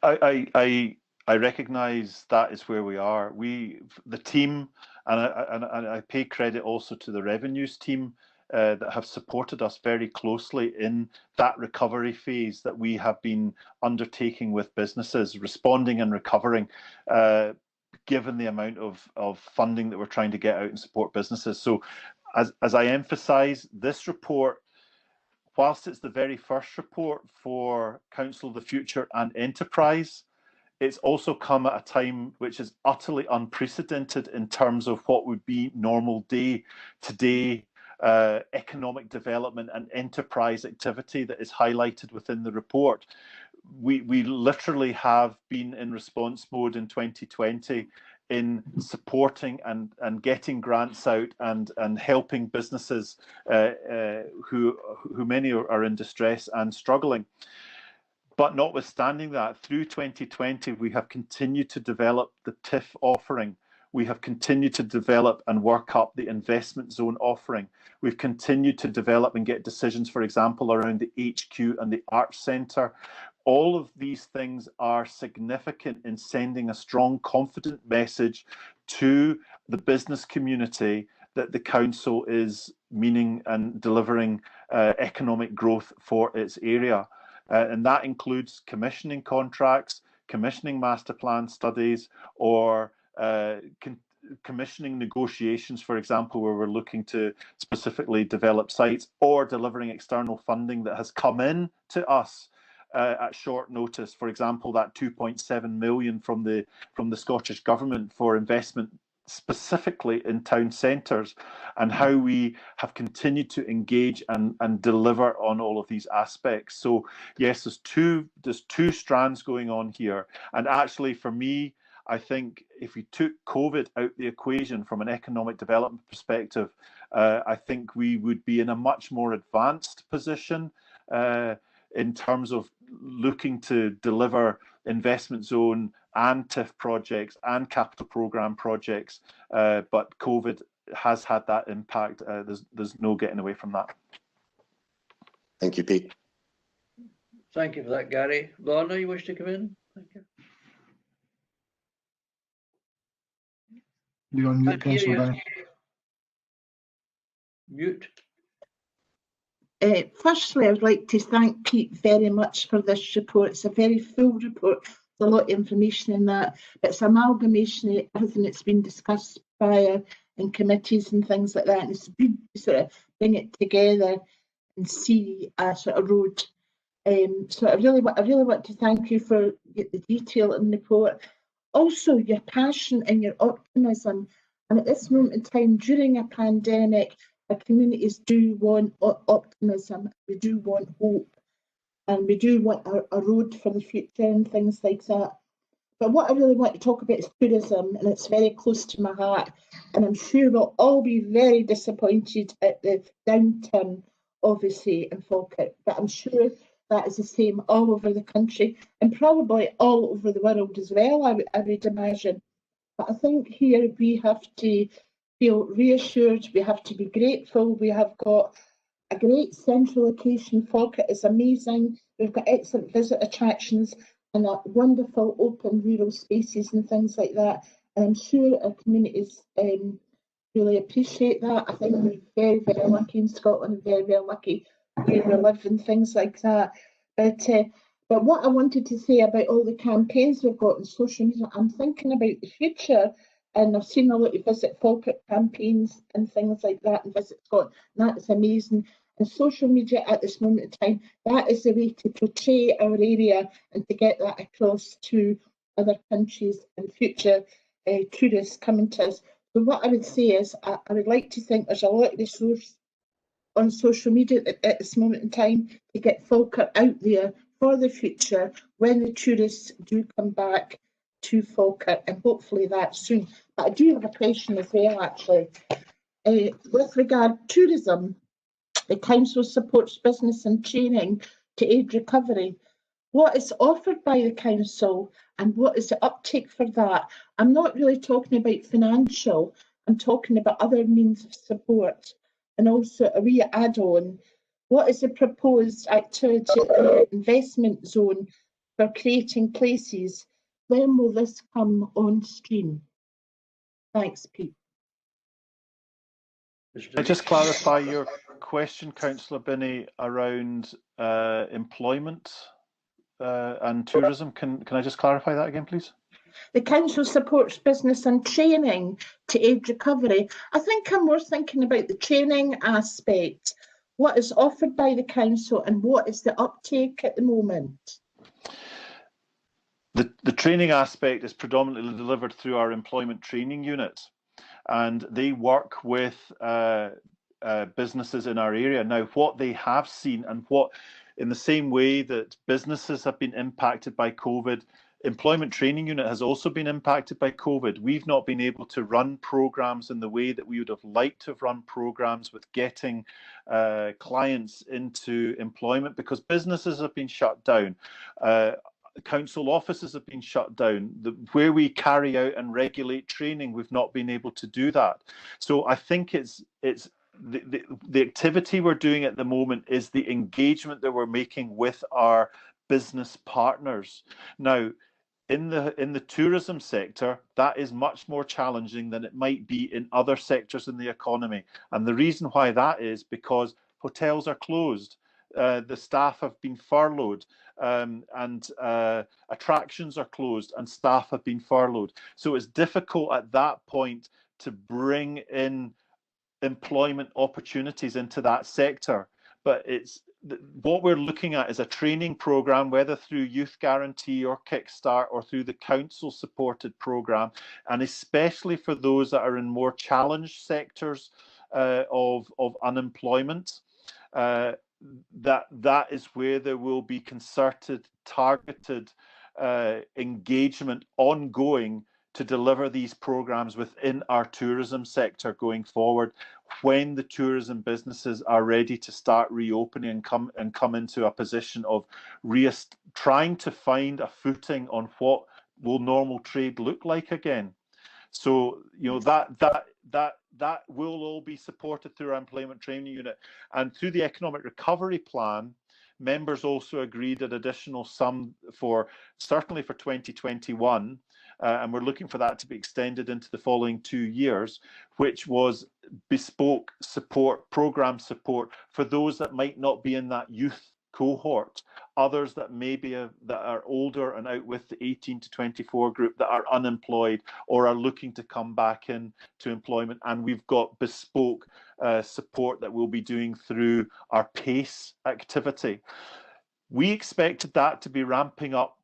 I recognise that is where we are. The team, and I pay credit also to the revenues team that have supported us very closely in that recovery phase that we have been undertaking with businesses, responding and recovering, given the amount of funding that we're trying to get out and support businesses. So as I emphasise, this report, whilst it's the very first report for Council of the Future and Enterprise, it's also come at a time which is utterly unprecedented in terms of what would be normal day-to-day economic development and enterprise activity that is highlighted within the report. We literally have been in response mode in 2020 in supporting and getting grants out and helping businesses who many are in distress and struggling. But notwithstanding that, through 2020, we have continued to develop the TIF offering. We have continued to develop and work up the investment zone offering. We've continued to develop and get decisions, for example, around the HQ and the Arts Centre. All of these things are significant in sending a strong, confident message to the business community that the council is meaning and delivering economic growth for its area. And that includes commissioning contracts, commissioning master plan studies, or commissioning negotiations, for example, where we're looking to specifically develop sites, or delivering external funding that has come in to us at short notice. For example, that 2.7 million from the Scottish Government for investment specifically in town centres, and how we have continued to engage and deliver on all of these aspects. So yes, there's two strands going on here. And actually, for me, I think if we took COVID out the equation from an economic development perspective, I think we would be in a much more advanced position in terms of looking to deliver investment zone and TIF projects and capital programme projects. But COVID has had that impact. There's no getting away from that. Thank you, Pete. Thank you for that, Gary. Lorna, you wish to come in? Thank you. You're on mute, Can't hear Councillor you. Benny. Mute. Firstly, I would like to thank Pete very much for this report. It's a very full report. There's a lot of information in that. It's amalgamation of everything that's been discussed prior in committees and things like that. And it's good to sort of bring it together and see a sort of road. So I really want to thank you for the detail in the report. Also, your passion and your optimism. And at this moment in time, during a pandemic, our communities do want optimism, we do want hope, and we do want a road for the future and things like that. But what I really want to talk about is tourism, and it's very close to my heart. And I'm sure we'll all be very disappointed at the downturn, obviously, in Falkirk. But I'm sure that is the same all over the country and probably all over the world as well, I would imagine. But I think here we have to feel reassured, we have to be grateful, we have got a great central location. Falkirk is amazing, we've got excellent visit attractions and a wonderful open rural spaces and things like that. And I'm sure our communities really appreciate that. I think we're very, very lucky in Scotland, very, very lucky where we live and things like that. But what I wanted to say about all the campaigns we've got on social media, I'm thinking about the future, and I've seen a lot of Visit Falkirk campaigns and things like that, and Visit Scotland, and that is amazing. And social media at this moment in time, that is the way to portray our area and to get that across to other countries and future tourists coming to us. So what I would say is, I would like to think there's a lot of resource on social media at this moment in time to get Falkirk out there for the future when the tourists do come back to Falkirk, and hopefully that soon. But I do have a question as well, actually. With regard to tourism, the council supports business and training to aid recovery. What is offered by the council and what is the uptake for that? I'm not really talking about financial, I'm talking about other means of support. And also a wee add-on, what is the proposed activity investment zone for creating places? When will this come on stream? Thanks, Pete. Can I just clarify your question, Councillor Binney, around employment and tourism? Can I just clarify that again, please? The council supports business and training to aid recovery. I think I'm more thinking about the training aspect. What is offered by the council and what is the uptake at the moment? The training aspect is predominantly delivered through our employment training unit, and they work with businesses in our area. Now, what they have seen, and what, in the same way that businesses have been impacted by COVID, employment training unit has also been impacted by COVID. We've not been able to run programs in the way that we would have liked to have run programs with getting clients into employment, because businesses have been shut down. Council offices have been shut down. Where we carry out and regulate training, we've not been able to do that. So I think it's the activity we're doing at the moment is the engagement that we're making with our business partners. Now, in the tourism sector, that is much more challenging than it might be in other sectors in the economy. And the reason why that is because hotels are closed, the staff have been furloughed, and attractions are closed and staff have been furloughed. So it's difficult at that point to bring in employment opportunities into that sector. But what we're looking at is a training program, whether through Youth Guarantee or Kickstart or through the council supported program, and especially for those that are in more challenged sectors of unemployment. That is where there will be concerted, targeted engagement ongoing to deliver these programs within our tourism sector going forward, when the tourism businesses are ready to start reopening and come into a position of trying to find a footing on what will normal trade look like again. So that will all be supported through our employment training unit, and through the economic recovery plan. Members also agreed an additional sum certainly for 2021, and we're looking for that to be extended into the following 2 years, which was bespoke support, program support for those that might not be in that youth cohort, others that maybe that are older and out with the 18 to 24 group that are unemployed or are looking to come back into employment. And we've got bespoke support that we'll be doing through our PACE activity. We expected that to be ramping up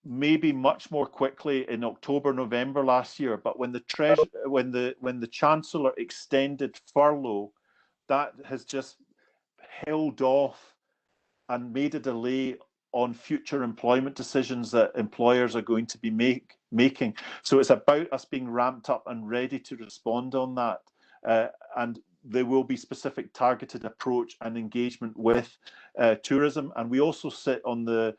maybe much more quickly in October, November last year, but when the Chancellor extended furlough, that has just held off and made a delay on future employment decisions that employers are going to be making. So it's about us being ramped up and ready to respond on that. And there will be specific targeted approach and engagement with tourism. And we also sit on the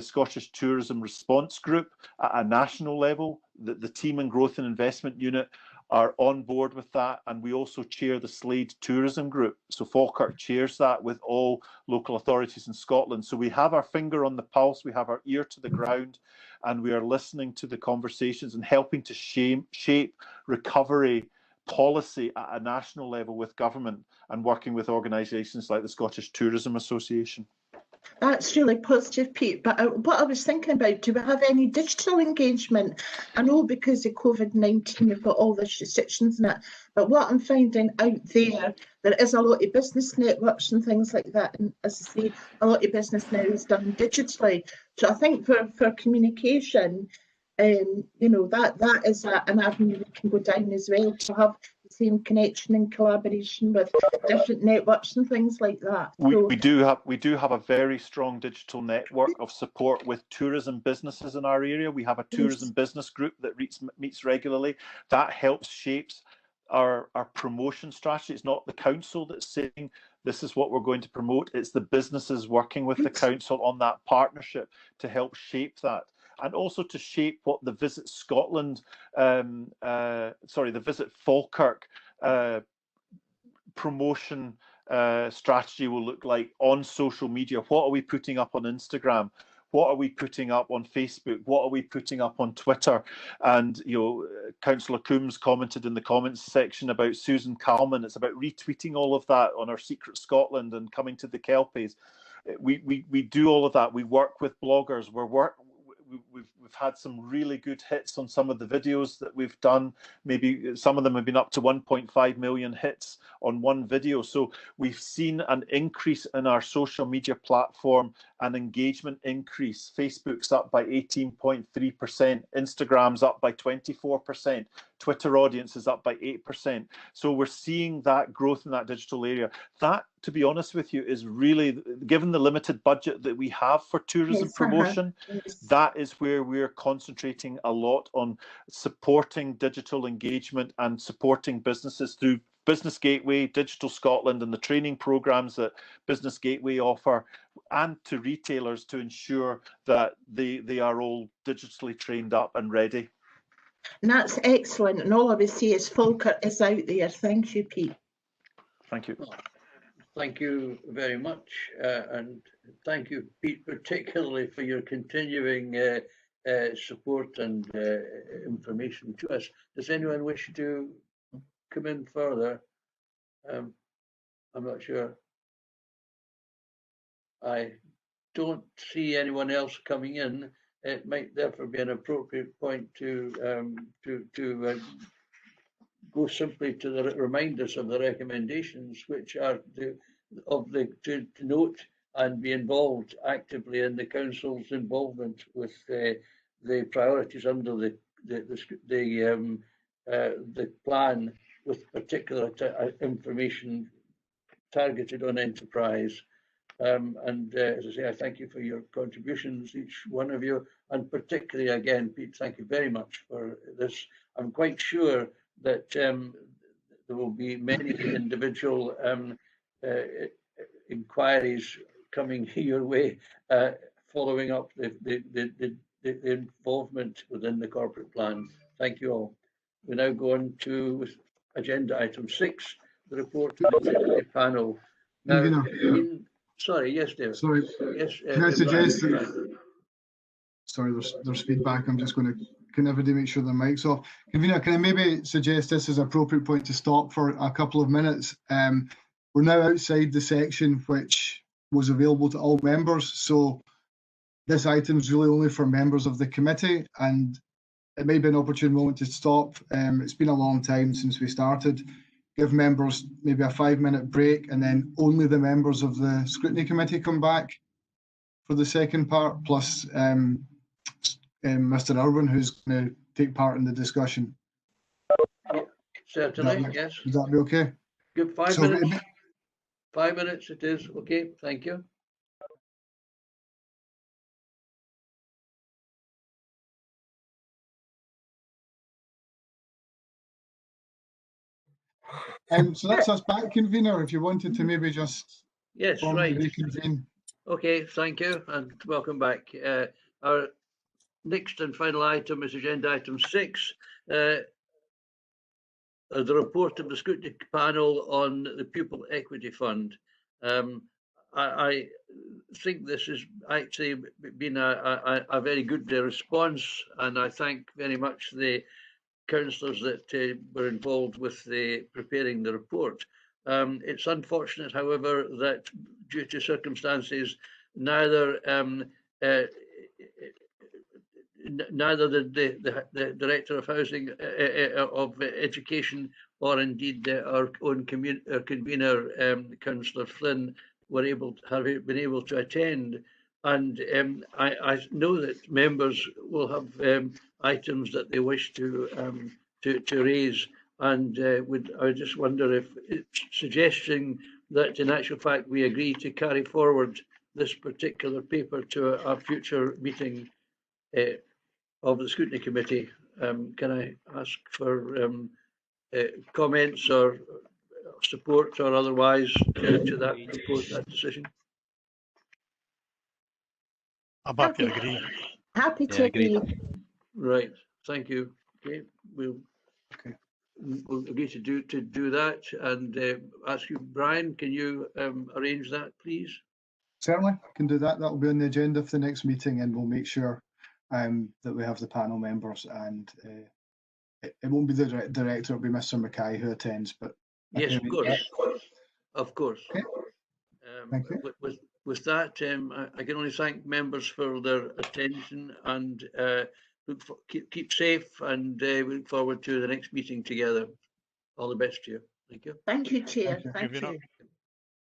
Scottish Tourism Response Group at a national level. The Team and Growth and Investment Unit are on board with that, and we also chair the Slade Tourism Group. So Falkirk chairs that with all local authorities in Scotland. So we have our finger on the pulse, we have our ear to the ground, and we are listening to the conversations and helping to shape recovery policy at a national level with government and working with organisations like the Scottish Tourism Association. That's really positive, Pete. But what I was thinking about, do we have any digital engagement? I know because of COVID-19, we've got all the restrictions and that. But what I'm finding out there is a lot of business networks and things like that. And as I say, a lot of business now is done digitally. So I think for communication, that is an avenue we can go down as well, to have the same connection and collaboration with different networks and things like that. We do have a very strong digital network of support with tourism businesses in our area. We have a tourism business group that meets regularly. That helps shapes our promotion strategy. It's not the council that's saying this is what we're going to promote. It's the businesses working with the council on that partnership to help shape that. And also to shape what the Visit Scotland, the Visit Falkirk promotion strategy will look like on social media. What are we putting up on Instagram? What are we putting up on Facebook? What are we putting up on Twitter? And Councillor Coombs commented in the comments section about Susan Calman. It's about retweeting all of that on our Secret Scotland and coming to the Kelpies. We do all of that. We work with bloggers. We've had some really good hits on some of the videos that we've done. Maybe some of them have been up to 1.5 million hits on one video. So we've seen an increase in our social media platform, an engagement increase. Facebook's up by 18.3%, Instagram's up by 24%, Twitter audience is up by 8%. So we're seeing that growth in that digital area. That, to be honest with you, is really, given the limited budget that we have for tourism promotion, that is where we're concentrating a lot on supporting digital engagement and supporting businesses through Business Gateway, Digital Scotland, and the training programs that Business Gateway offer, and to retailers to ensure that they are all digitally trained up and ready. And that's excellent. And all I would say is Falkirk is out there. Thank you, Pete. Thank you. Thank you very much. And thank you, Pete, particularly for your continuing support and information to us. Does anyone wish to come in further? I'm not sure. I don't see anyone else coming in. It might therefore be an appropriate point to go simply to the reminders of the recommendations, which are to note and be involved actively in the council's involvement with the priorities under the plan, with particular information targeted on enterprise. And as I say, I thank you for your contributions, each one of you, and particularly again, Pete, thank you very much for this. I'm quite sure that there will be many individual inquiries coming your way, following up the involvement within the corporate plan. Thank you all. We now go on to agenda item 6, the report of the executive panel. Now, sorry, yes, David. Sorry, yes. Can I suggest that? Sorry, there's feedback. I'm just going to. Can everybody make sure their mic's off? Convener, can I maybe suggest this is an appropriate point to stop for a couple of minutes? We're now outside the section which was available to all members, so this item is really only for members of the committee, and it may be an opportune moment to stop. It's been a long time since we started. Give members maybe a 5-minute break, and then only the members of the Scrutiny Committee come back for the second part, plus Mr. Irwin, who's going to take part in the discussion. Certainly, yes. Would that be okay? Good, 5 minutes. 5 minutes it is. Okay, thank you. So that's us back, convener. If you wanted to maybe just right. Reconvene. Okay, thank you and welcome back. Our next and final item is agenda item 6, the report of the Scrutiny panel on the Pupil Equity Fund. I think this has actually been a very good response, and I thank very much the councillors that were involved with preparing the report. It's unfortunate, however, that due to circumstances, neither the Director of Housing, of Education, or indeed our own convener, Councillor Flynn, have been able to attend. And I know that members will have items that they wish to raise, and I just wonder if it's suggesting that in actual fact we agree to carry forward this particular paper to a future meeting of the Scrutiny Committee. Can I ask for comments or support or otherwise to that report, that decision? I'm happy to agree. Happy to agree. Right, thank you. Okay, we'll agree to do that, and ask you, Brian, can you arrange that, please? Certainly, I can do that. That will be on the agenda for the next meeting, and we'll make sure that we have the panel members, and it won't be the director, it'll be Mr. Mackay who attends. But yes, of course. Okay. Thank you. With that, I can only thank members for their attention, and keep safe, and we look forward to the next meeting together. All the best to you. Thank you. Thank you, Chair. Thank you. Thank you.